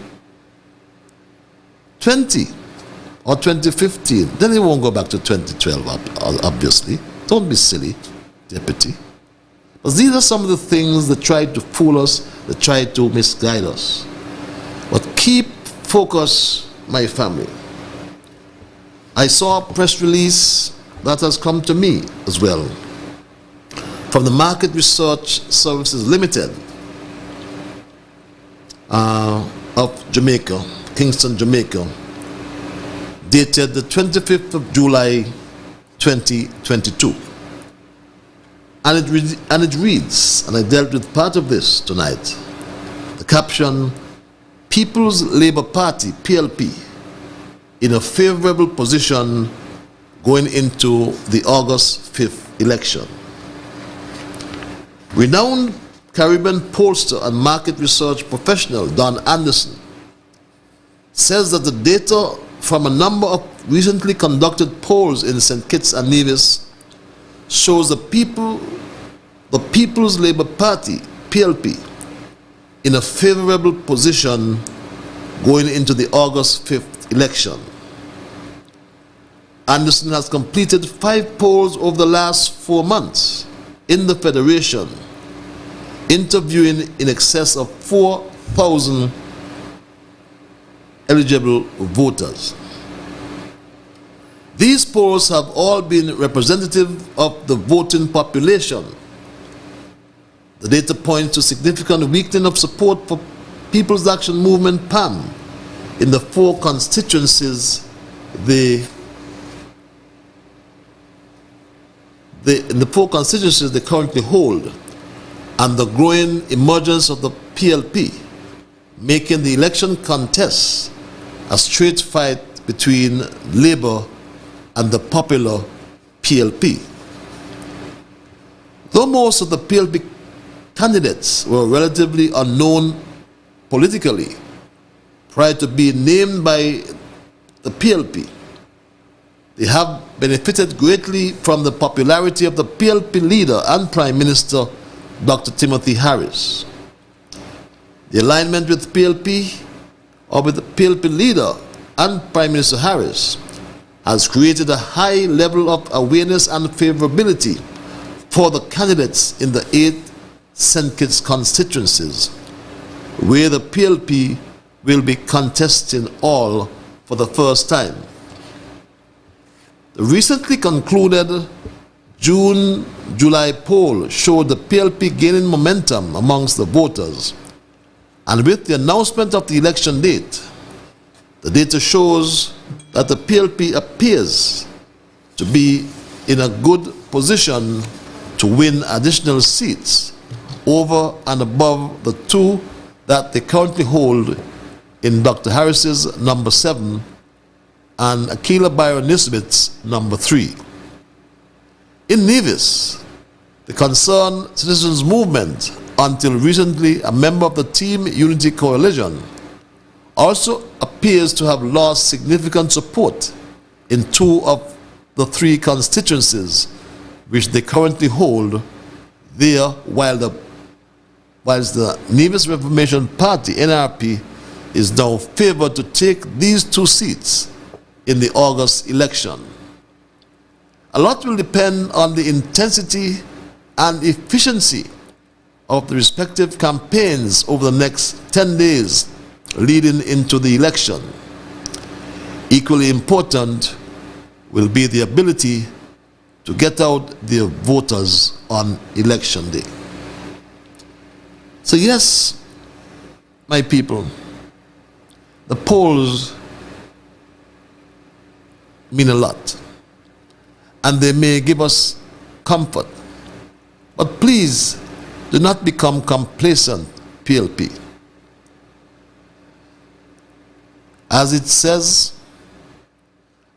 20 or 2015, then it won't go back to 2012, obviously. Don't be silly, Deputy. But these are some of the things that try to fool us, that try to misguide us. But keep focus, my family. I saw a press release that has come to me as well from the Market Research Services Limited of Jamaica, Kingston, Jamaica, dated the 25th of July 2022. And it reads, and I dealt with part of this tonight, the caption, People's Labour Party, PLP, in a favorable position going into the August 5th election. Renowned Caribbean pollster and market research professional Don Anderson says that the data from a number of recently conducted polls in St. Kitts and Nevis shows the People's Labour Party, PLP, in a favorable position going into the August 5th election. Anderson has completed 5 polls over the last 4 months in the Federation, interviewing in excess of 4,000 eligible voters. These polls have all been representative of the voting population. The data points to significant weakening of support for People's Action Movement, PAM, in the 4 constituencies they currently hold, and the growing emergence of the PLP, making the election contest a straight fight between Labour and the popular PLP. Though most of the PLP candidates were relatively unknown politically prior to being named by the PLP, they have benefited greatly from the popularity of the PLP leader and Prime Minister, Dr. Timothy Harris. The alignment with PLP, or with the PLP leader and Prime Minister Harris, has created a high level of awareness and favorability for the candidates in the 8 St. Kitts constituencies, where the PLP will be contesting all for the first time. The recently concluded June-July poll showed the PLP gaining momentum amongst the voters, and with the announcement of the election date, the data shows that the PLP appears to be in a good position to win additional seats over and above the 2 that they currently hold in Dr. Harris's number 7 and Akila Byron Nisbet's number 3. In Nevis, the Concerned Citizens Movement, until recently a member of the Team Unity Coalition, also appears to have lost significant support in 2 of the 3 constituencies which they currently hold there, whilst the Nevis Reformation Party, NRP, is now favored to take these 2 seats in the August election. A lot will depend on the intensity and efficiency of the respective campaigns over the next 10 days leading into the election. Equally important will be the ability to get out their voters on election day. So yes, my people, the polls mean a lot, and they may give us comfort. But please do not become complacent, PLP. As it says,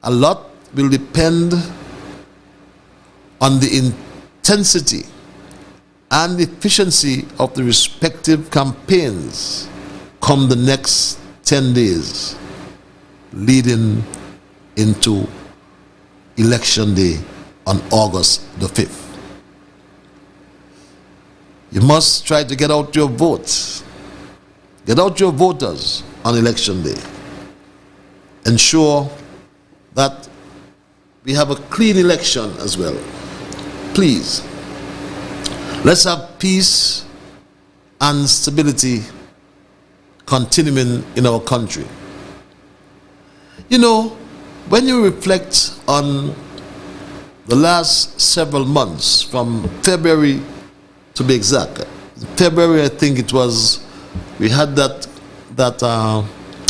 a lot will depend on the intensity and efficiency of the respective campaigns come the next 10 days leading into election day on August the 5th. You must try to get out your votes. Get out your voters on election day. ensure that we have a clean election as well. Please, let's have peace and stability continuing in our country. You know, when you reflect on the last several months, from February to be exact, February I think it was, we had that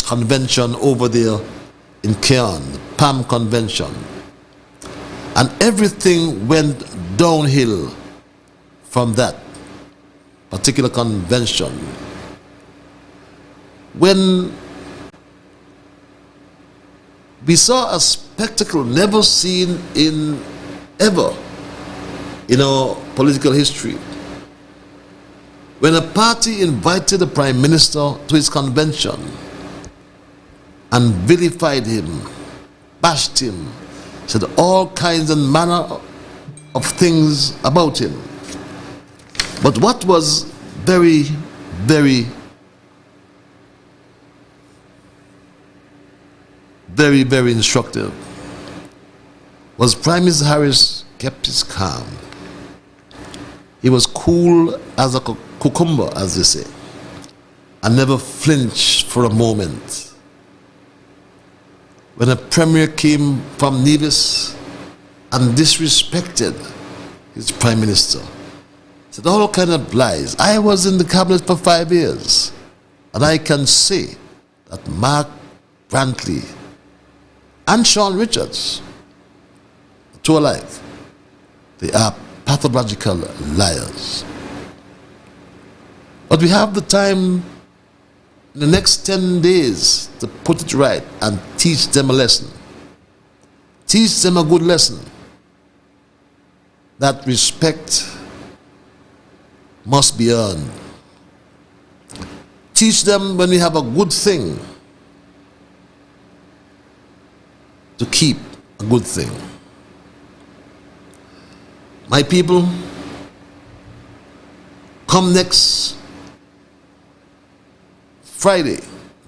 convention over there in Cairn, the PAM convention, and everything went downhill from that particular convention. When we saw a spectacle never seen ever in our political history, when a party invited the Prime Minister to his convention and vilified him, bashed him, said all kinds and manner of things about him. But what was very, very, very, very instructive was Prime Minister Harris kept his calm. He was cool as a cucumber, as they say, and never flinched for a moment. When a premier came from Nevis and disrespected his prime minister, said all kind of lies. I was in the cabinet for 5 years, and I can say that Mark Brantley and Sean Richards, two alive, they are pathological liars. But we have the time in the next 10 days to put it right and teach them a lesson. Teach them a good lesson, that respect must be earned. Teach them when we have a good thing to keep a good thing. My people, come next Friday,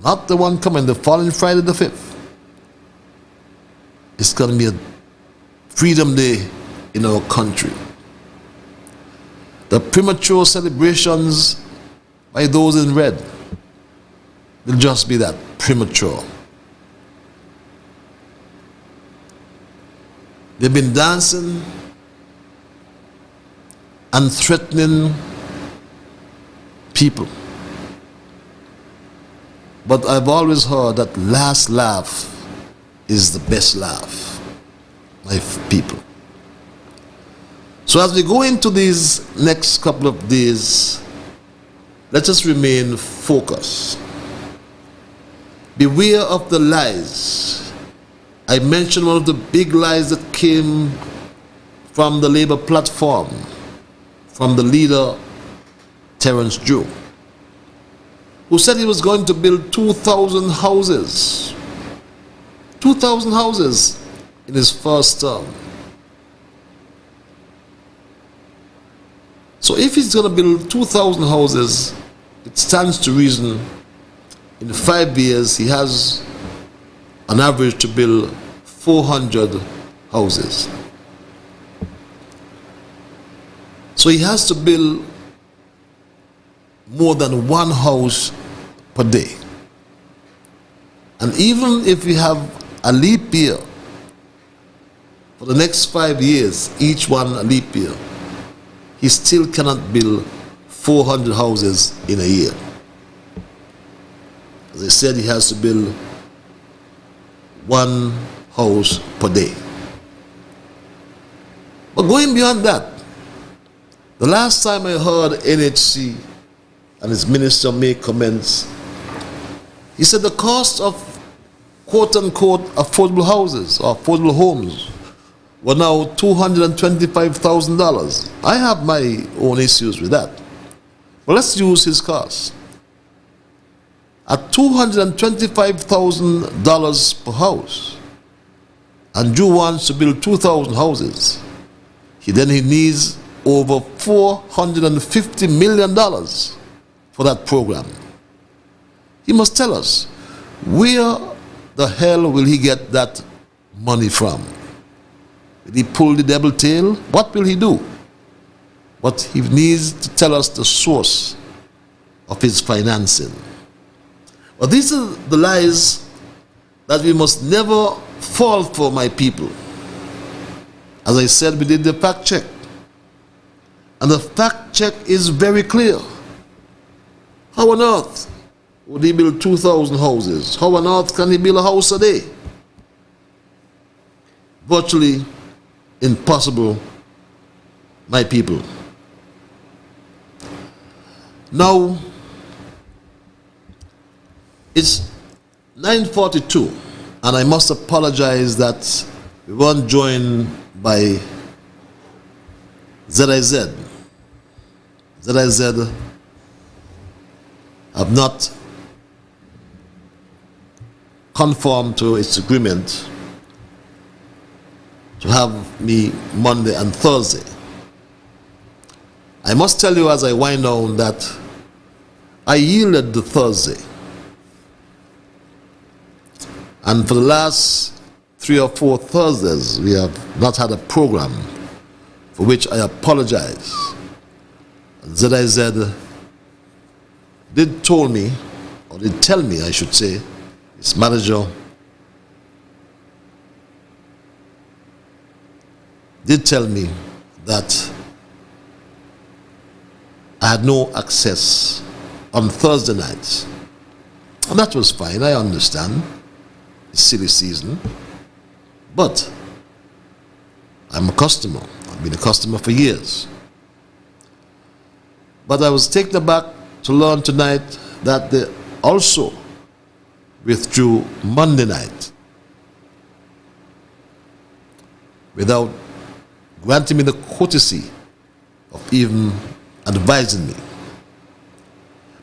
not the one coming, the following Friday the 5th. It's going to be a Freedom Day in our country. The premature celebrations by those in red will just be that, premature. They've been dancing and threatening people. But I've always heard that last laugh is the best laugh, my people. So as we go into these next couple of days, let us remain focused. Beware of the lies. I mentioned one of the big lies that came from the Labour platform, from the leader, Terence Joe, who said he was going to build 2,000 houses. 2,000 houses in his first term. So if he's going to build 2,000 houses, it stands to reason in 5 years he has an average to build 400 houses. So he has to build more than one house per day. And even if we have a leap year for the next 5 years, each one a leap year, he still cannot build 400 houses in a year. As I said, he has to build one house per day. But going beyond that, the last time I heard NHC and his minister make comments, he said the cost of quote-unquote affordable houses or affordable homes were now $225,000. I have my own issues with that. But let's use his cost. At $225,000 per house, and Drew wants to build 2,000 houses, he needs over $450 million for that program. He must tell us where the hell will he get that money from? Will he pull the devil tail? What will he do? But he needs to tell us the source of his financing. But these are the lies that we must never fall for, my people. As I said, we did the fact check. And the fact check is very clear. How on earth would he build 2,000 houses? How on earth can he build a house a day? Virtually impossible, my people. Now, it's 9:42, and I must apologize that we weren't joined by ZIZ. ZIZ have not conformed to its agreement to have me Monday and Thursday. I must tell you as I wind down that I yielded to Thursday. And for the last 3 or 4 Thursdays, we have not had a program, for which I apologize. ZIZ did tell me, I should say, his manager did tell me that I had no access on Thursday nights. And that was fine, I understand. It's silly season. But I'm a customer. I've been a customer for years. But I was taken aback to learn tonight that they also withdrew Monday night without granting me the courtesy of even advising me.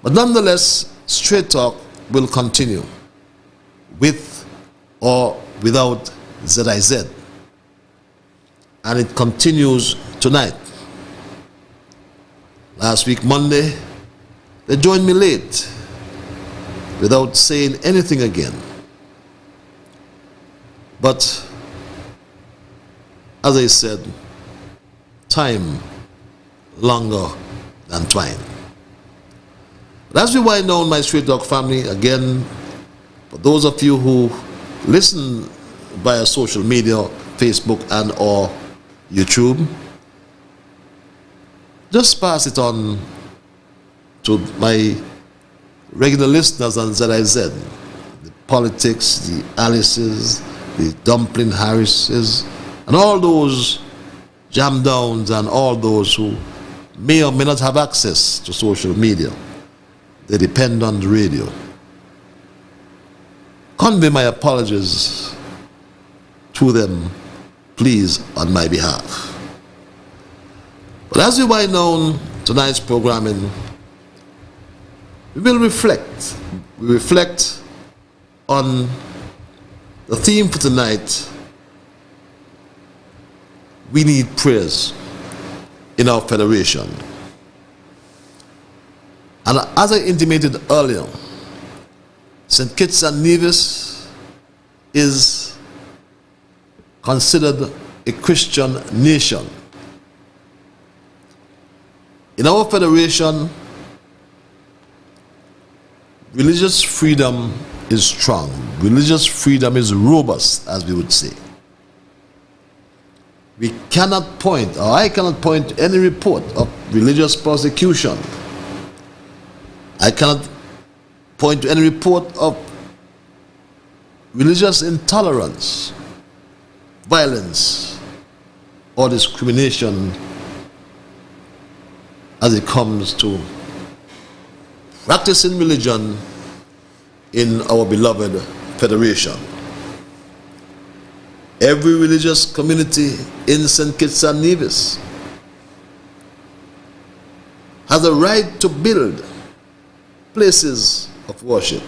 But nonetheless, Straight Talk will continue with or without ZIZ. And it continues tonight. Last week, Monday, they joined me late without saying anything again. But, as I said, time longer than twine. But as we wind down, my Straight Talk family, again, for those of you who listen via social media, Facebook and or YouTube, just pass it on to my regular listeners on ZIZ. The politics, the Alices, the Dumpling Harrises, and all those jam downs and all those who may or may not have access to social media. They depend on the radio. Convey my apologies to them, please, on my behalf. But as we wind down tonight's programming, we will reflect. We reflect on the theme for tonight. We need prayers in our federation. And as I intimated earlier, St. Kitts and Nevis is considered a Christian nation. In our federation, religious freedom is strong. Religious freedom is robust, as we would say. We cannot point, or I cannot point to any report of religious persecution. I cannot point to any report of religious intolerance, violence, or discrimination as it comes to practicing religion in our beloved federation. Every religious community in St. Kitts and Nevis has a right to build places of worship.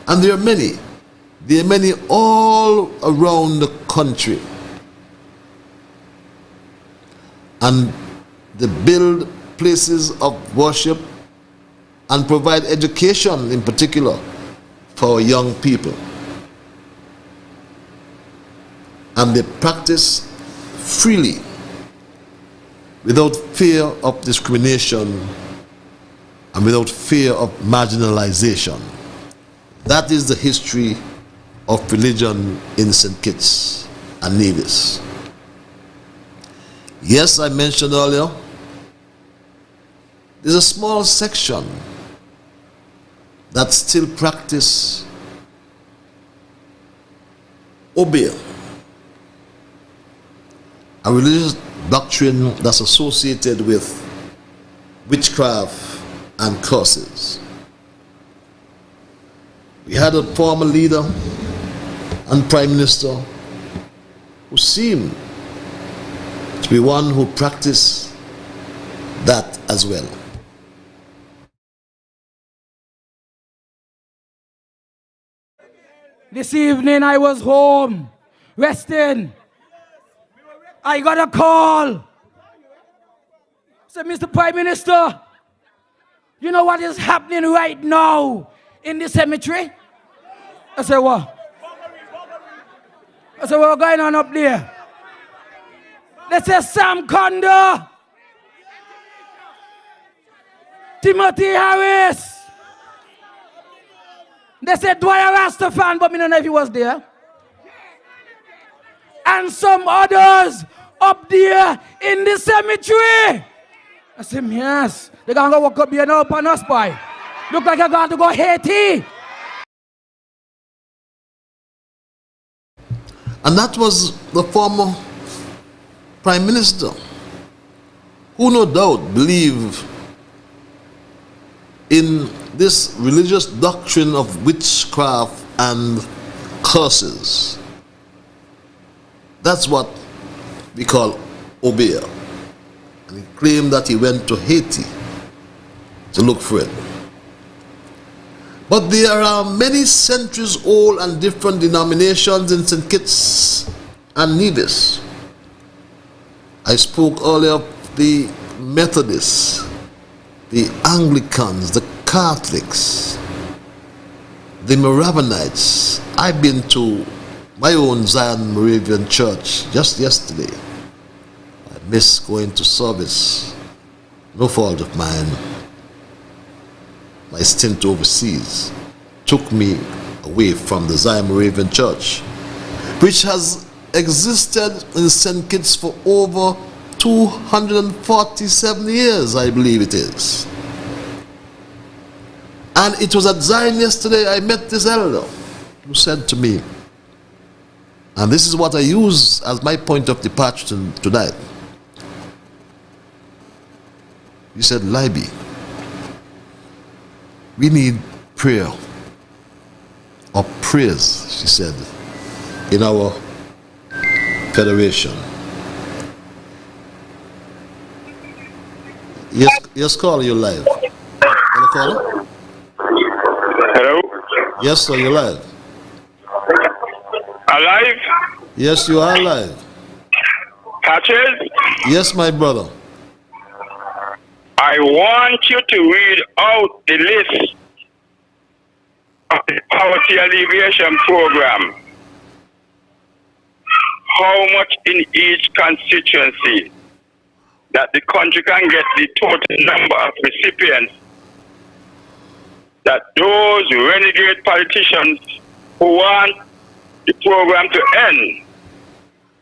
And there are many. There are many all around the country. And they build places of worship and provide education in particular for young people. and they practice freely without fear of discrimination and without fear of marginalization. That is the history of religion in St. Kitts and Nevis. Yes, I mentioned earlier, there's a small section that still practice obeah, a religious doctrine that's associated with witchcraft and curses. We had a former leader and prime minister who seemed to be one who practiced that as well. This evening I was home, resting. I got a call. Said, Mr. Prime Minister, you know what is happening right now in the cemetery? I said, what? I said, what's going on up there? They said, Sam Conda, Timothy Harris. They said Dwyer Rastafan, but I don't know if he was there. And some others up there in the cemetery. I said, yes. They're going to walk up here now upon us, boy. Look like you're going to go Haiti. And that was the former prime minister, who no doubt believed in this religious doctrine of witchcraft and curses. That's what we call obeah. And he claimed that he went to Haiti to look for it. But there are many centuries old and different denominations in St. Kitts and Nevis. I spoke earlier of the Methodists, the Anglicans, the Catholics, the Moravianites. I've been to my own Zion Moravian church just yesterday. I missed going to service. No fault of mine. My stint overseas took me away from the Zion Moravian church, which has existed in St. Kitts for over 247 years, I believe it is. And it was at Zion yesterday I met this elder who said to me, and this is what I use as my point of departure tonight. He said, Libby, we need prayer or praise, she said, in our federation. Yes, caller, you're live. Hello, caller? Hello? Yes, sir, you're live. Alive? Yes, you are live. Patches? Yes, my brother. I want you to read out the list of the poverty alleviation program. How much in each constituency that the country can get the total number of recipients that those renegade politicians who want the program to end,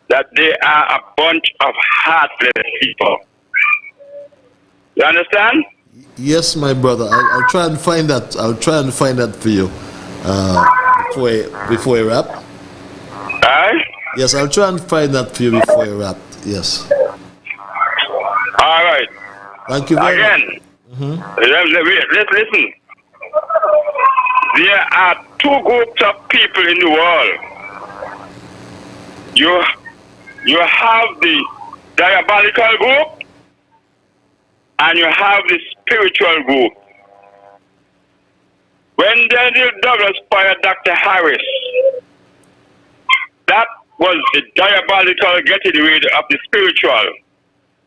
that they are a bunch of heartless people. You understand? Yes, my brother. I'll try and find that. I'll try and find that for you before I wrap. Aye? Yes, I'll try and find that for you before I wrap. Yes. All right. Thank you very much. Listen. There are two groups of people in the world. You have the diabolical group and you have the spiritual group. When Daniel Douglas fired Dr. Harris, that was the diabolical getting rid of the spiritual.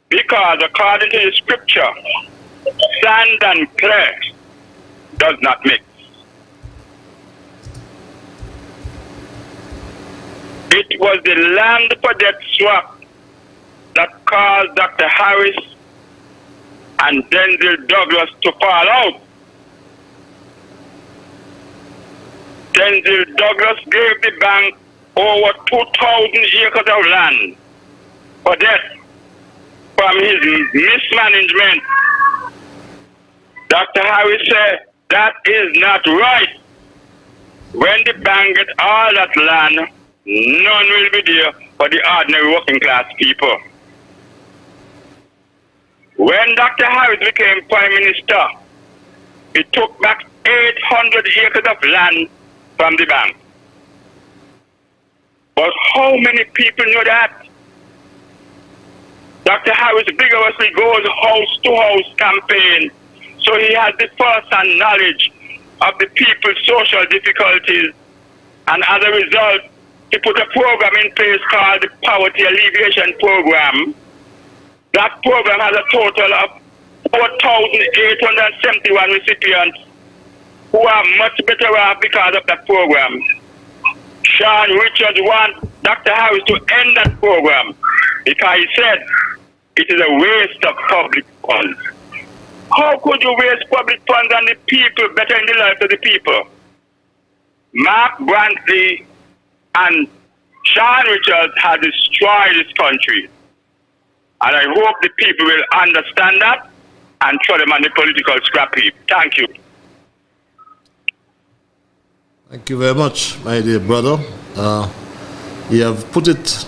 Because according to the scripture, sand and clay does not mix. It was the land for debt swap that caused Dr. Harris and Denzil Douglas to fall out. Denzil Douglas gave the bank over 2,000 acres of land for debt from his mismanagement. Dr. Harris said that is not right. When the bank gets all that land, none will be there for the ordinary working class people. When Dr. Harris became Prime Minister, he took back 800 acres of land from the bank. But how many people know that? Dr. Harris vigorously goes house to house campaign, so he has the first-hand knowledge of the people's social difficulties, and as a result, he put a program in place called the Poverty Alleviation Program. That program has a total of 4,871 recipients who are much better off because of that program. Sean Richards wants Dr. Harris to end that program because he said it is a waste of public funds. How could you waste public funds on the people bettering the lives of the people? Mark Brantley and Sean Richards have destroyed this country. And I hope the people will understand that and throw them on the political scrap heap. Thank you. Thank you very much, my dear brother. You have put it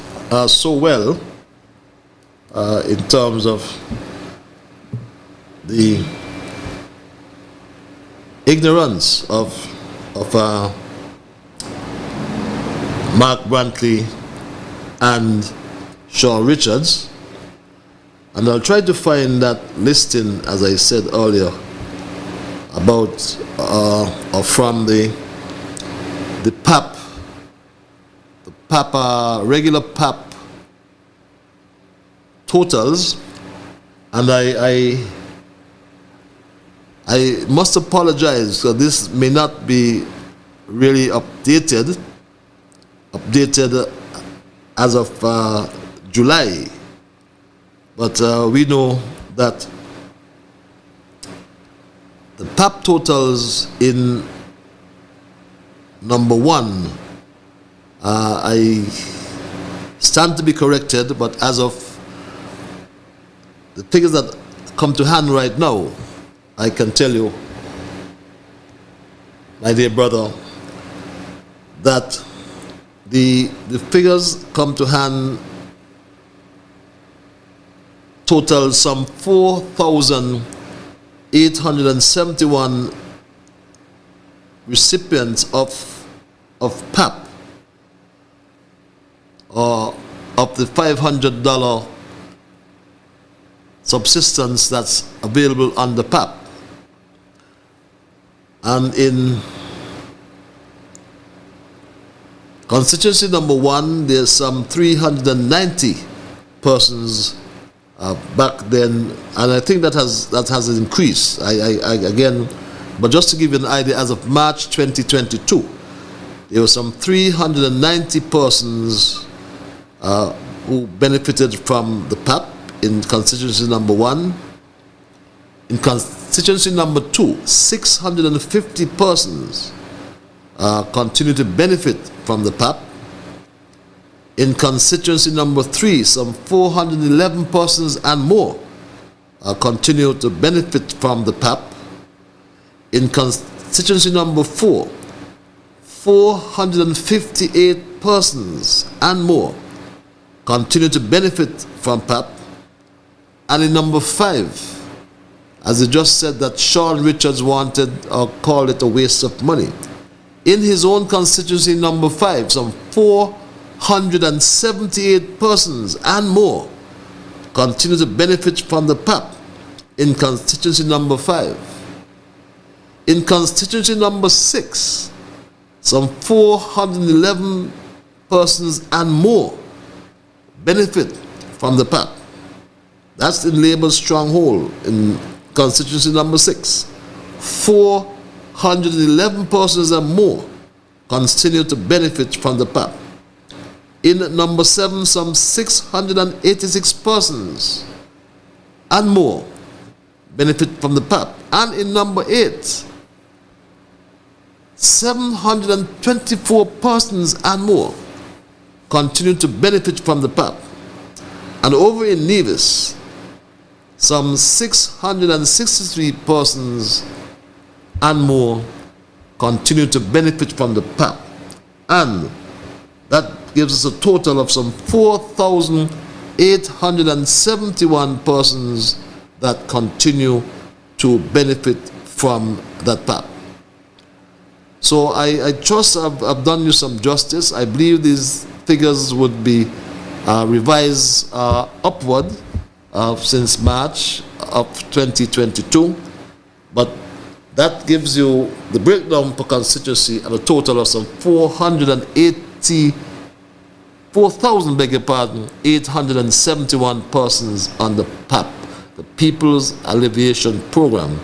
so well in terms of the ignorance of Mark Brantley and Shaw Richards, and I'll try to find that listing, as I said earlier, about or from the PAP, regular PAP totals, and I must apologize because this may not be really updated as of July, but we know that the PAP totals in number 1, I stand to be corrected, but as of the figures that come to hand right now, I can tell you, my dear brother, that the figures come to hand total some 4,871 recipients of PAP, or of the $500 subsistence that's available under PAP. And in constituency number 1, there's some 390 persons back then, and I think that has increased. Again, but just to give you an idea, as of March 2022, there were some 390 persons who benefited from the PAP in constituency number 1. In constituency number 2, 650 persons continue to benefit from the PAP. In constituency number 3, some 411 persons and more continue to benefit from the PAP. In constituency number 4, 458 persons and more continue to benefit from PAP. And in number 5, as I just said, that Sean Richards wanted or called it a waste of money. In his own constituency number 5, some 478 persons and more continue to benefit from the PAP in constituency number 5. In constituency number 6, some 411 persons and more benefit from the PAP. That's in Labour's stronghold in constituency number 6. 411 persons and more continue to benefit from the PAP. In number 7, some 686 persons and more benefit from the PAP. And in number 8, 724 persons and more continue to benefit from the PAP. And over in Nevis, some 663 persons and more continue to benefit from the PAP. And that gives us a total of some 4,871 persons that continue to benefit from that PAP. So I trust I've done you some justice. I believe these figures would be revised upward since March of 2022, but that gives you the breakdown per constituency at a total of some 871 persons on the PAP, the People's Alleviation Program,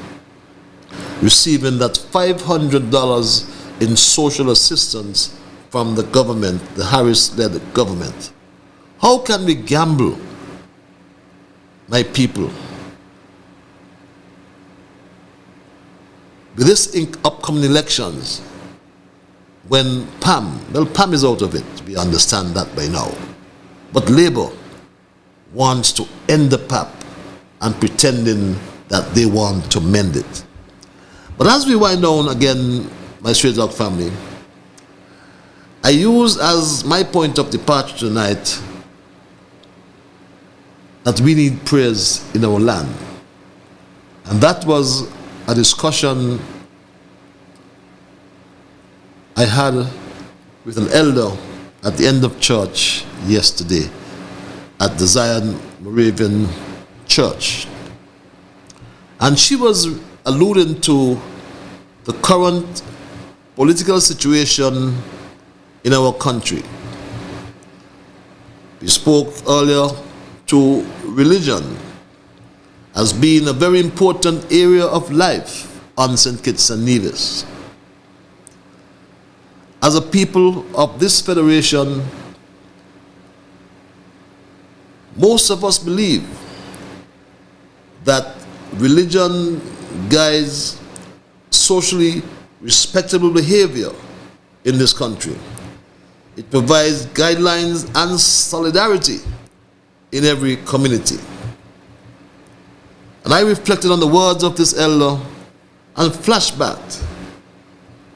receiving that $500 in social assistance from the government, the Harris-led government. How can we gamble, my people, with this upcoming elections when PAM is out of it, we understand that by now, but Labour wants to end the PAP and pretending that they want to mend it. But as we wind down again, my Straight Talk family, I use as my point of departure tonight that we need prayers in our land. And that was a discussion I had with an elder at the end of church yesterday at the Zion Moravian Church. And she was alluding to the current political situation in our country. We spoke earlier to religion as being a very important area of life on St. Kitts and Nevis. As a people of this federation, most of us believe that religion guides socially respectable behavior in this country. It provides guidelines and solidarity in every community. And I reflected on the words of this elder and flashbacked.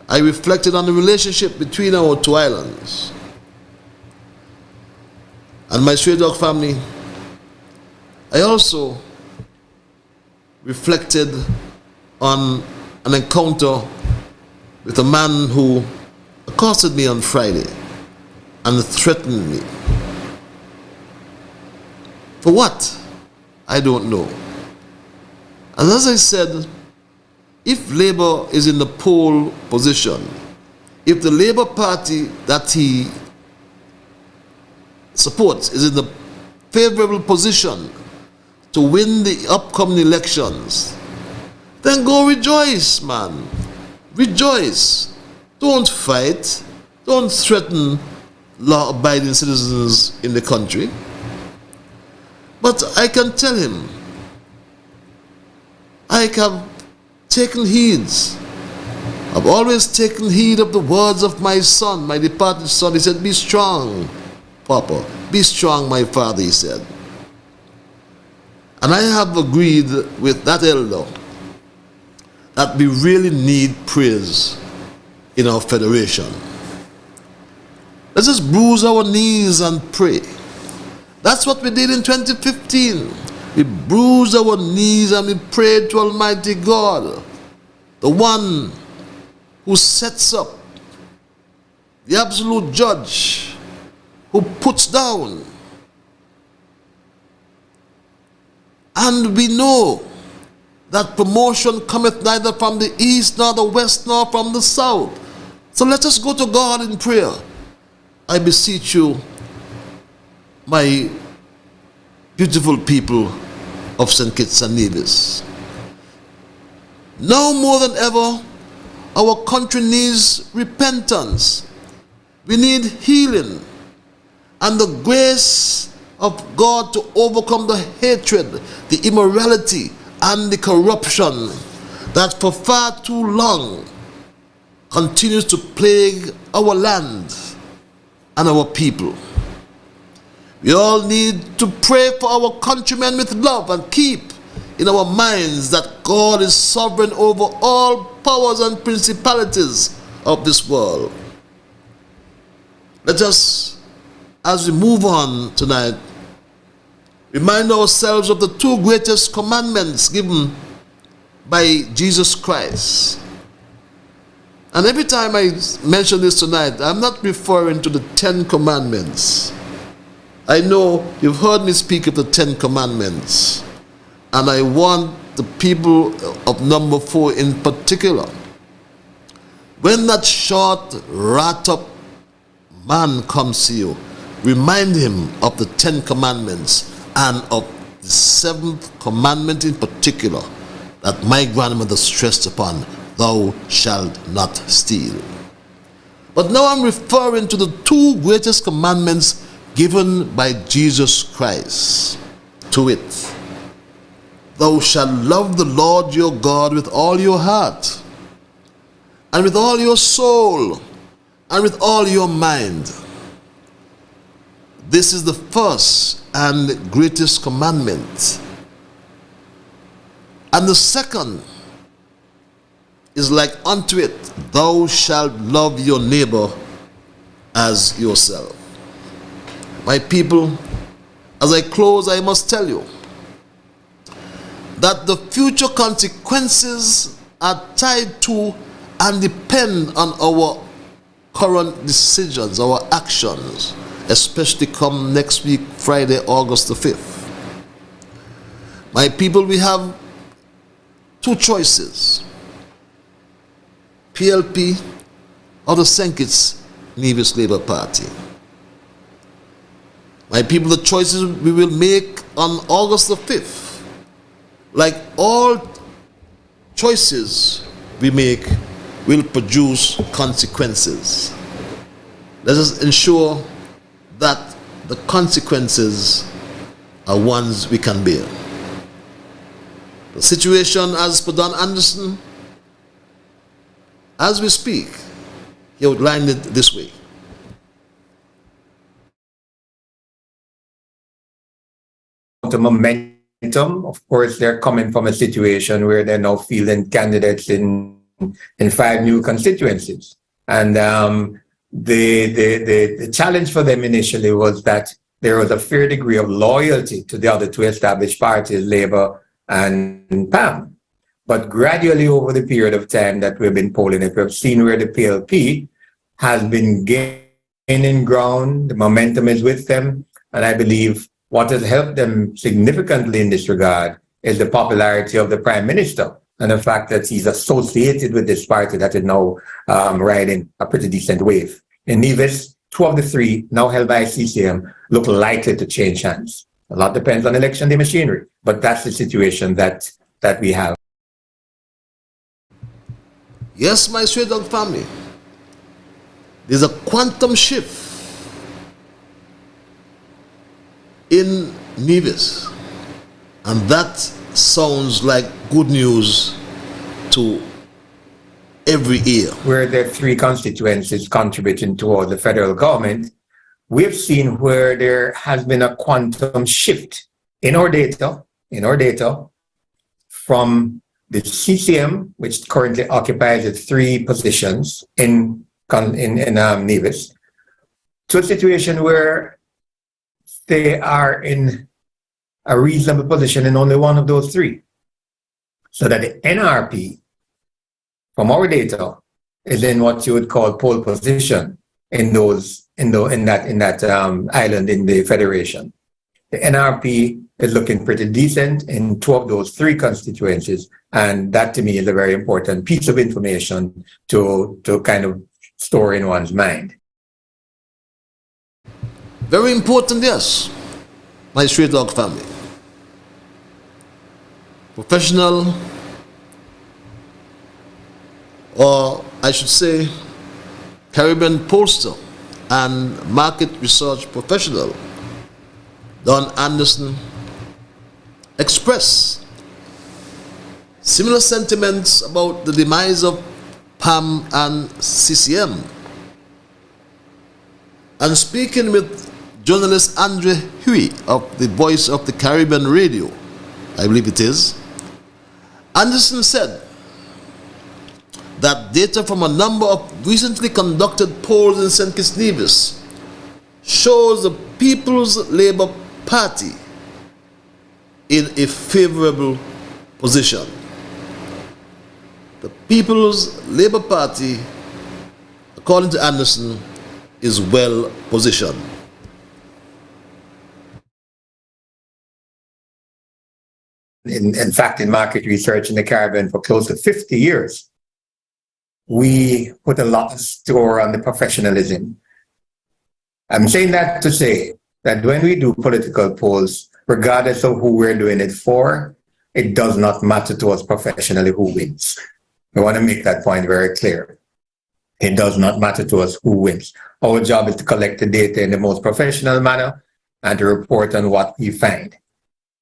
I reflected on the relationship between our two islands. And my Straight Talk family, I also reflected on an encounter with a man who accosted me on Friday and threatened me. For what? I don't know. And as I said, if Labour is in the pole position, if the Labour Party that he supports is in the favorable position to win the upcoming elections, then go rejoice, man. Rejoice. Don't fight. Don't threaten law-abiding citizens in the country. But I can tell him, I have taken heed. I've always taken heed of the words of my son, my departed son. He said, be strong, Papa. Be strong, my father, he said. And I have agreed with that elder that we really need prayers in our federation. Let's just bruise our knees and pray. That's what we did in 2015. We bruised our knees and we prayed to Almighty God, the one who sets up, the absolute judge, who puts down. And we know that promotion cometh neither from the east, nor the west, nor from the south. So let us go to God in prayer. I beseech you, my beautiful people of St. Kitts and Nevis. Now more than ever, our country needs repentance. We need healing. and the grace of God to overcome the hatred, the immorality, and the corruption that for far too long continues to plague our land and our people. We all need to pray for our countrymen with love and keep in our minds that God is sovereign over all powers and principalities of this world. Let us, as we move on tonight, remind ourselves of the two greatest commandments given by Jesus Christ. And every time I mention this tonight, I'm not referring to the 10 Commandments. I know you've heard me speak of the 10 Commandments, and I want the people of number 4 in particular. When that short, wrapped-up man comes to you, remind him of the 10 Commandments and of the 7th commandment in particular that my grandmother stressed upon: thou shalt not steal. But now I'm referring to the two greatest commandments given by Jesus Christ. To it, thou shalt love the Lord your God with all your heart, and with all your soul, and with all your mind. This is the first and greatest commandment. And the second is like unto it: thou shalt love your neighbor as yourself. My people, as I close, I must tell you that the future consequences are tied to and depend on our current decisions, our actions, especially come next week, Friday, August the 5th. My people, we have two choices: PLP or the St. Kitts Nevis Labour Party. My people, the choices we will make on August the 5th, like all choices we make, will produce consequences. Let us ensure that the consequences are ones we can bear. The situation, as per Don Anderson, as we speak, he outlined it this way. The momentum, of course, they're coming from a situation where they're now fielding candidates in 5 new constituencies. And the challenge for them initially was that there was a fair degree of loyalty to the other two established parties, Labour and PAM. But gradually over the period of time that we've been polling it, we've seen where the PLP has been gaining ground, the momentum is with them, and I believe what has helped them significantly in this regard is the popularity of the Prime Minister and the fact that he's associated with this party that is now riding a pretty decent wave. In Nevis, 2 of the 3 now held by CCM look likely to change hands. A lot depends on election day machinery, but that's the situation that we have. Yes, my Straight Dog family, there's a quantum shift in Nevis, and that sounds like good news to every ear. Where there are 3 constituencies contributing toward the federal government, we've seen where there has been a quantum shift in our data from the CCM, which currently occupies 3 positions in Nevis, to a situation where they are in a reasonable position in only one of those 3. So that the NRP, from our data, is in what you would call pole position in that island in the Federation. The NRP is looking pretty decent in 2 of those 3 constituencies, and that to me is a very important piece of information to kind of store in one's mind. Very important, yes, my Straight Dog family. Professional, or I should say, Caribbean pollster and market research professional, Don Anderson, expressed similar sentiments about the demise of PAM and CCM. And speaking with journalist Andre Huey of the Voice of the Caribbean Radio, I believe it is, Anderson said that data from a number of recently conducted polls in St. Kitts Nevis shows the People's Labour Party in a favorable position. The People's Labour Party, according to Anderson, is well positioned. In fact, in market research in the Caribbean for close to 50 years, we put a lot of store on the professionalism. I'm saying that to say that when we do political polls, regardless of who we're doing it for, it does not matter to us professionally who wins. I want to make that point very clear. It does not matter to us who wins. Our job is to collect the data in the most professional manner and to report on what we find.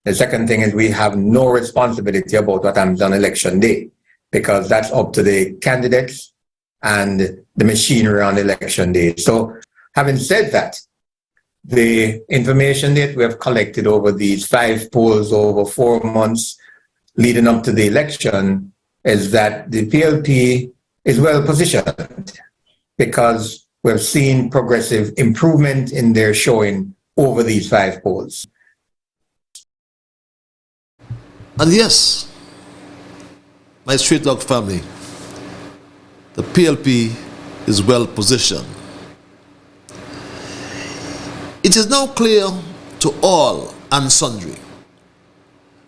The second thing is we have no responsibility about what happens on election day, because that's up to the candidates and the machinery on election day. So having said that, the information that we have collected over these 5 polls over 4 months leading up to the election is that the PLP is well positioned because we've seen progressive improvement in their showing over these 5 polls. And yes, my Street Dog family, the PLP is well positioned. It is now clear to all and sundry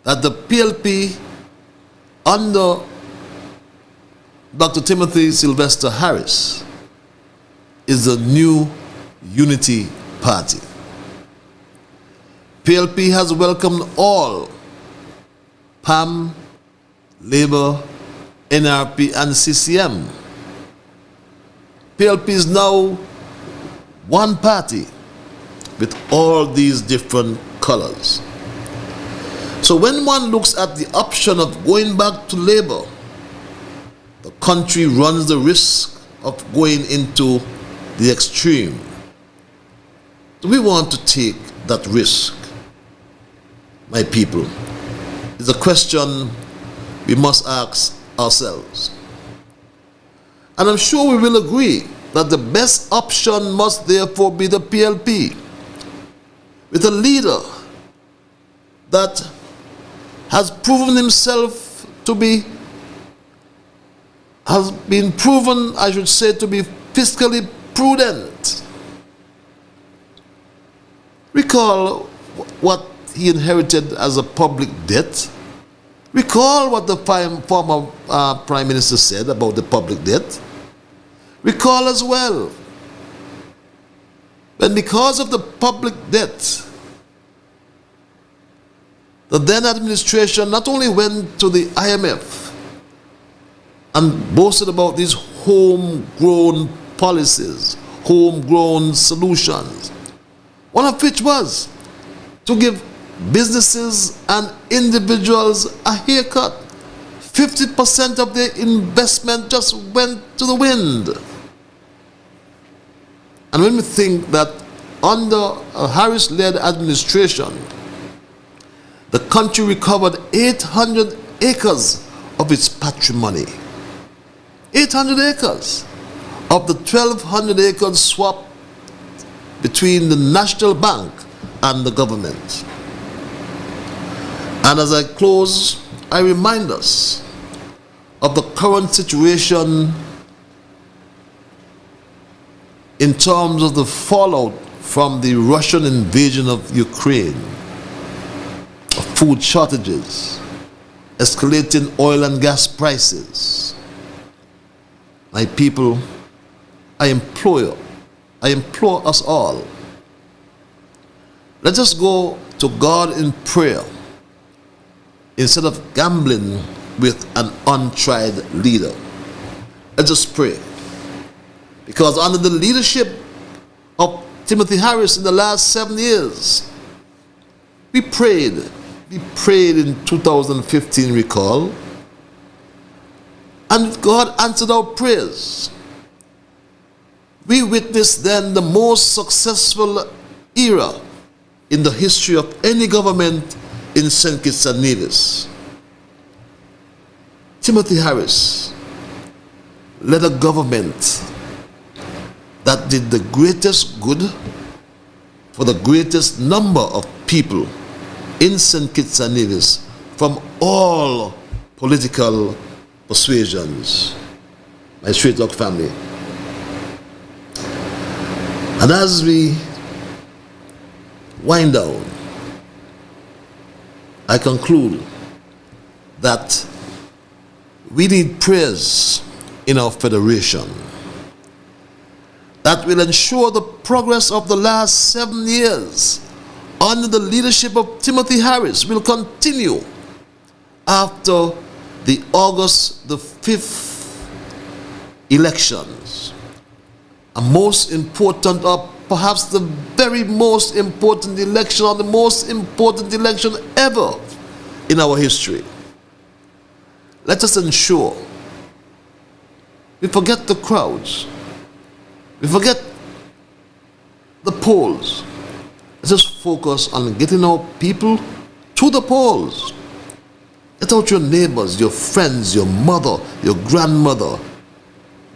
that the PLP under Dr. Timothy Sylvester Harris is the new unity party. PLP has welcomed all PAM, Labour, NRP and CCM. PLP is now one party with all these different colors. So when one looks at the option of going back to Labour, the country runs the risk of going into the extreme. Do we want to take that risk, my people? It's a question we must ask ourselves. And I'm sure we will agree that the best option must therefore be the PLP, with a leader that has proven himself to be, has been proven, I should say, to be fiscally prudent. Recall what he inherited as a public debt. Recall what the former Prime Minister said about the public debt. Recall as well, when because of the public debt, the then administration not only went to the IMF and boasted about these homegrown policies, homegrown solutions, one of which was to give businesses and individuals a haircut. 50% of their investment just went to the wind. And when we think that under a Harris-led administration, the country recovered 800 acres of its patrimony. 800 acres of the 1,200 acres swap between the National Bank and the government. And as I close, I remind us of the current situation in terms of the fallout from the Russian invasion of Ukraine, of food shortages, escalating oil and gas prices. My people, I implore us all, let us go to God in prayer instead of gambling with an untried leader. Let us pray. Because under the leadership of Timothy Harris in the last 7 years. We prayed in 2015, recall, and God answered our prayers. We witnessed then the most successful era in the history of any government in St. Kitts and Nevis. Timothy Harris led a government that did the greatest good for the greatest number of people in St. Kitts and Nevis from all political persuasions, my Straight Talk family. And as we wind down, I conclude that we need prayers in our federation that will ensure the progress of the last 7 years under the leadership of Timothy Harris will continue after the August the 5th elections. A most important, or perhaps the very most important election, or the most important election ever in our history. Let us ensure we forget the crowds, we forget the polls. Let us focus on getting our people to the polls. Get out your neighbors, your friends, your mother, your grandmother.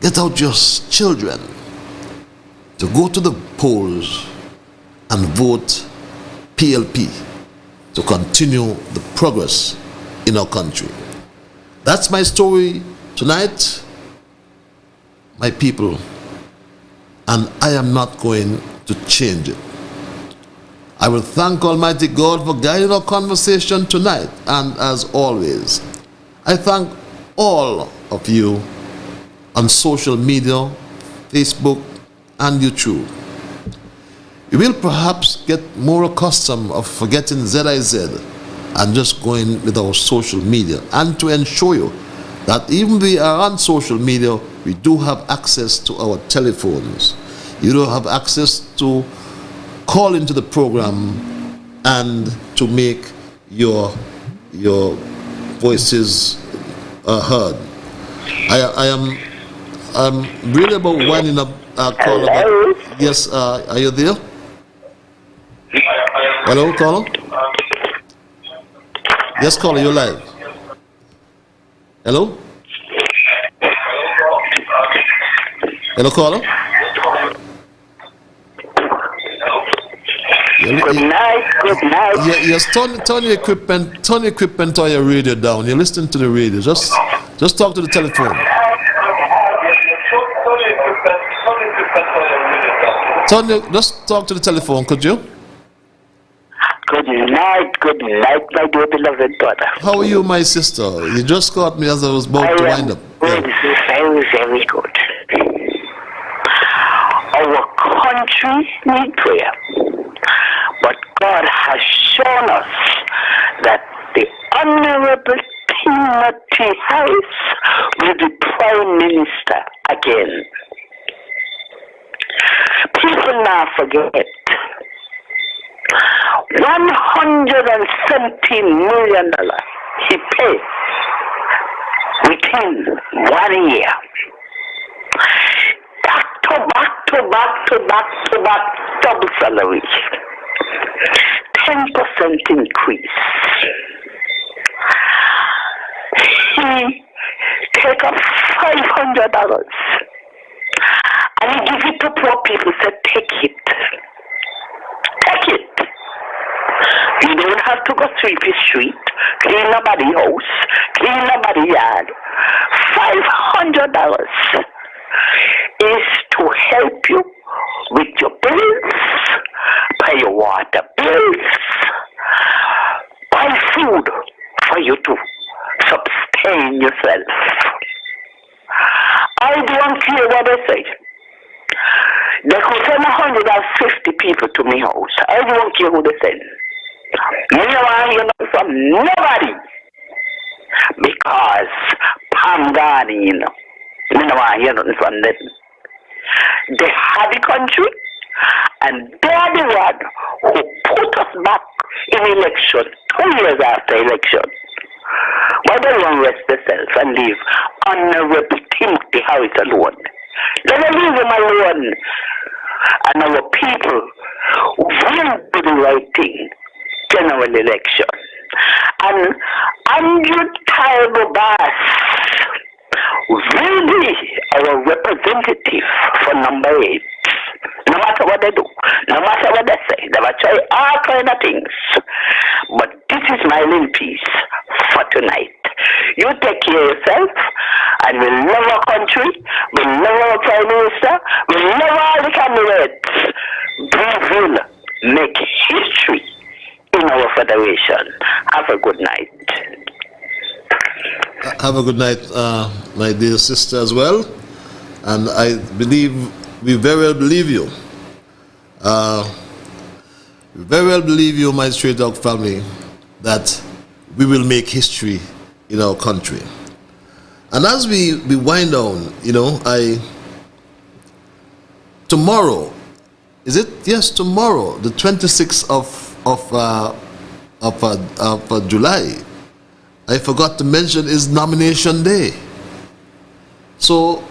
Get out your children to go to the polls and vote PLP to continue the progress in our country. That's my story tonight, my people, and I am not going to change it. I will thank Almighty God for guiding our conversation tonight, and as always, I thank all of you on social media, Facebook and YouTube. You will perhaps get more accustomed of forgetting ZIZ and just going with our social media, and to ensure you that even we are on social media, we do have access to our telephones. You do have access to call into the program and to make your voices heard. I'm really about winding up our call. Yes, are you there? Hello, caller? Yes, caller, you're live. Hello? Hello, caller? Good night. Yes, turn your equipment or your radio down. You're listening to the radio. Just talk to the telephone. Just talk to the telephone, could you? Good night, my dear beloved brother. How are you, my sister? You just caught me as I was about to wind up. Good, very, very good. Our country needs prayer, but God has shown us that the Honorable Timothy Harris will be Prime Minister again. People now forget $170 million he paid within 1 year. Back to back double salary. 10% increase. He take up $500 and he give it to poor people. Said, take it. You don't have to go sweep the street, clean nobody's house, clean nobody's yard. $500 is to help you with your bills, pay your water bills, buy food for you to sustain yourself. I don't care what they say. They could send 150 people to my house. I don't care who they send. Me don't want to hear nothing from nobody. Because Pam Gani, me don't want to hear nothing from them. They have the country back in election, 2 years after election. Why don't you rest yourself and leave Honorable Timothy Harris alone? Let us leave him alone. And our people will do the right thing. General election. And Andrew Talbot Bass will be our representative for number 8. No matter what they do, no matter what they say, they will try all kind of things. But this is my little piece for tonight. You take care of yourself, and we'll love our country, we'll love our Prime Minister, we'll love all the candidates. We will make history in our federation. Have a good night. Have a good night, my dear sister, as well. And I believe, we very well believe you. We very well believe you, my Straight Dog family, that we will make history in our country. And as we wind down, you know, tomorrow, is it? Yes, tomorrow, the 26th of July, I forgot to mention, is nomination day. So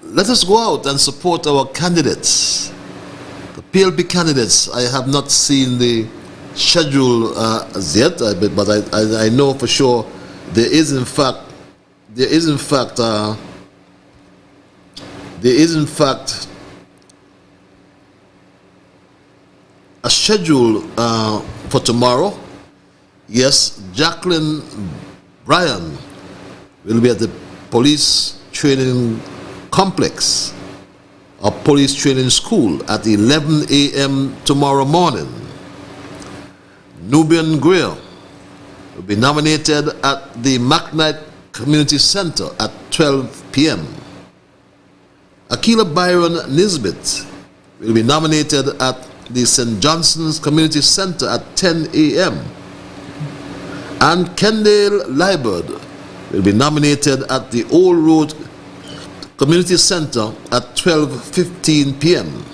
let us go out and support our candidates, the PLP candidates. I have not seen the schedule as yet, but I know for sure there is in fact a schedule for tomorrow. Yes, Jacqueline Bryan will be at the police training complex or police training school at 11 a.m. tomorrow morning. Nubian Greer will be nominated at the McKnight Community Center at 12 p.m. Akila Byron Nisbet will be nominated at the St. Johnson's Community Center at 10 a.m. And Kendall Liburd will be nominated at the Old Road Community Center at 12:15 p.m.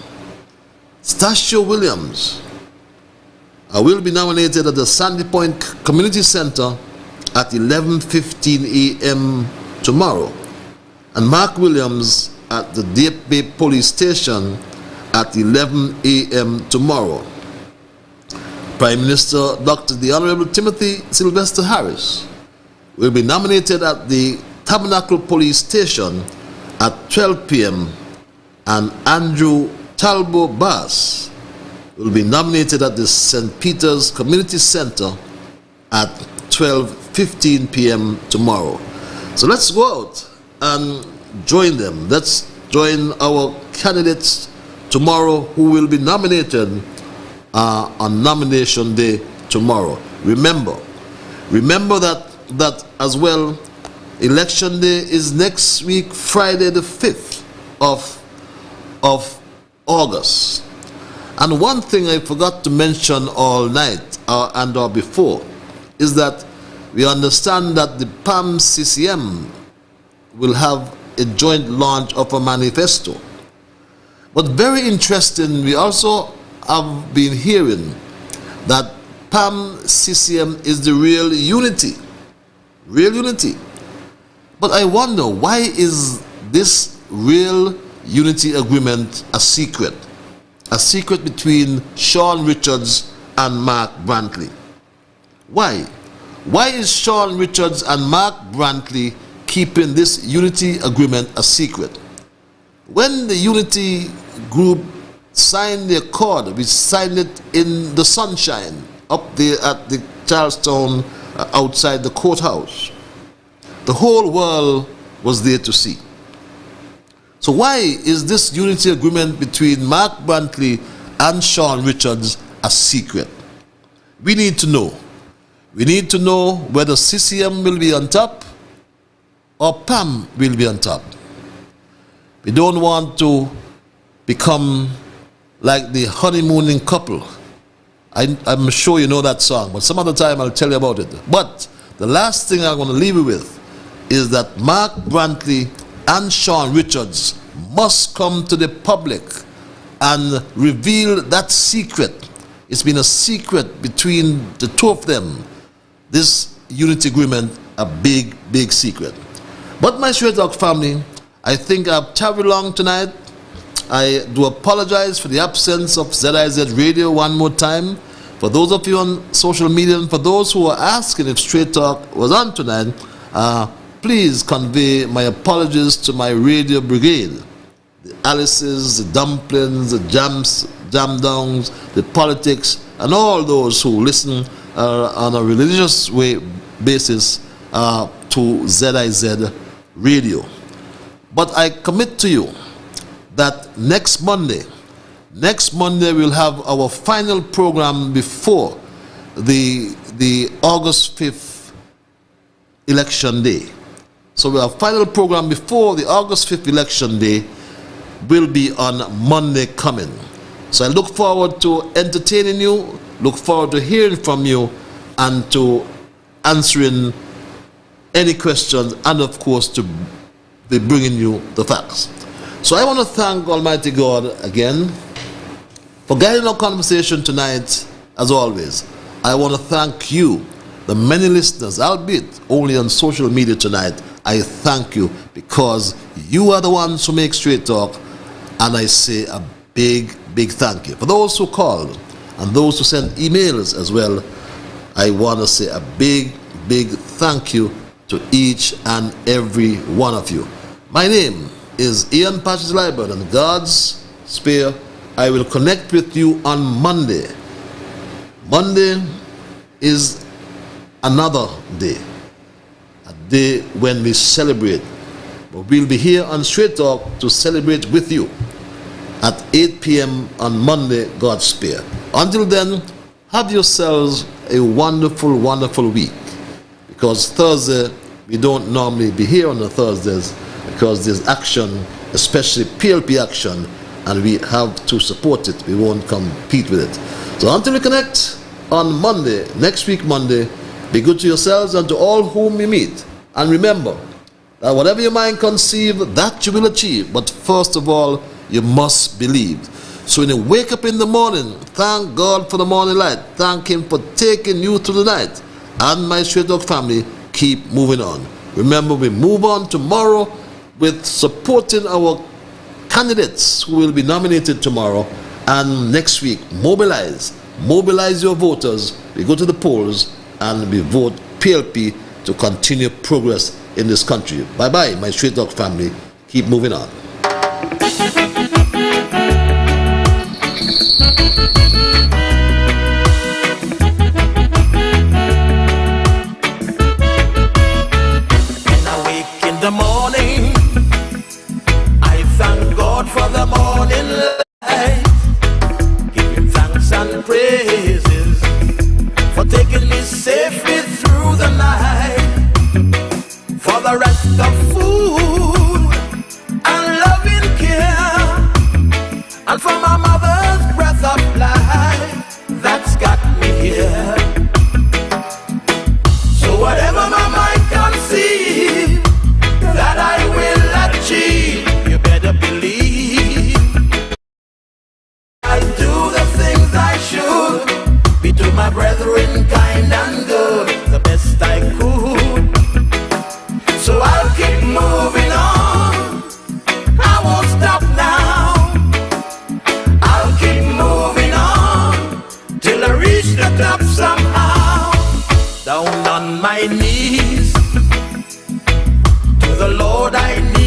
Stasio Williams will be nominated at the Sandy Point Community Center at 11:15 a.m. tomorrow. And Mark Williams at the Deep Bay Police Station at 11 a.m. tomorrow. Prime Minister Dr. the Honorable Timothy Sylvester Harris will be nominated at the Tabernacle Police Station at 12 p.m. and Andrew Talbot Bass will be nominated at the St. Peter's Community Center at 12:15 p.m. tomorrow. So let's go out and join them. Let's join our candidates tomorrow who will be nominated on nomination day tomorrow. Remember that as well, election day is next week, Friday the 5th of August. And one thing I forgot to mention all night or before is that we understand that the PAM CCM will have a joint launch of a manifesto. But very interesting, we also have been hearing that PAM CCM is the real unity. Real unity. But I wonder, why is this real unity agreement a secret? A secret between Sean Richards and Mark Brantley. Why? Why is Sean Richards and Mark Brantley keeping this unity agreement a secret? When the unity group signed the accord, we signed it in the sunshine up there at the Charlestown outside the courthouse. The whole world was there to see. So why is this unity agreement between Mark Brantley and Sean Richards a secret? We need to know. We need to know whether CCM will be on top or PAM will be on top. We don't want to become like the honeymooning couple. I'm sure you know that song, but some other time I'll tell you about it. But the last thing I'm going to leave you with is that Mark Brantley and Sean Richards must come to the public and reveal that secret It's been a secret between the two of them. This unity agreement, a big, big secret. But my Straight Talk family, I think I've traveled long tonight. I do apologize for the absence of ZIZ Radio one more time. For those of you on social media and for those who are asking if Straight Talk was on tonight, please convey my apologies to my radio brigade. The Alices, the Dumplings, the Jam Downs, the Politics, and all those who listen on a religious basis to ZIZ Radio. But I commit to you that next Monday we'll have our final program before the August 5th election day. So our final program before the August 5th election day will be on Monday coming. So I look forward to entertaining you, look forward to hearing from you, and to answering any questions, and of course to be bringing you the facts. So I want to thank Almighty God again for guiding our conversation tonight. As always, I want to thank you, the many listeners, albeit only on social media tonight. I thank you because you are the ones who make Straight Talk, and I say a big, big thank you. For those who called and those who sent emails as well, I want to say a big, big thank you to each and every one of you. My name is Ian Patches Liburd, and God's spare, I will connect with you on Monday. Monday is another day, a day when we celebrate. But we'll be here on Straight Talk to celebrate with you at 8 p.m. on Monday, God's spare. Until then, have yourselves a wonderful, wonderful week. Because Thursday, we don't normally be here on the Thursdays because there's action, especially PLP action, and we have to support it. We won't compete with it. So until we connect on Monday, next week Monday, be good to yourselves and to all whom you meet. And remember that whatever your mind conceive, that you will achieve. But first of all, you must believe. So when you wake up in the morning, thank God for the morning light. Thank Him for taking you through the night. And my Straight Talk family, keep moving on. Remember, we move on tomorrow with supporting our candidates who will be nominated tomorrow. And next week, mobilize your voters. We go to the polls and we vote PLP to continue progress in this country. Bye-bye, my Straight Talk family. Keep moving on. The morning, I thank God for the morning light. Give Him thanks and praises for taking me safely through the night. For the rest of food and loving care, and for my mother's breath of life that's got me here. So whatever my mind conceives that I will achieve, you better believe I do the things I should, be to my brethren kind and good, the best I could. So I'll keep moving on, I won't stop now. I'll keep moving on till I reach the top somehow. Down on my knees, the Lord I need.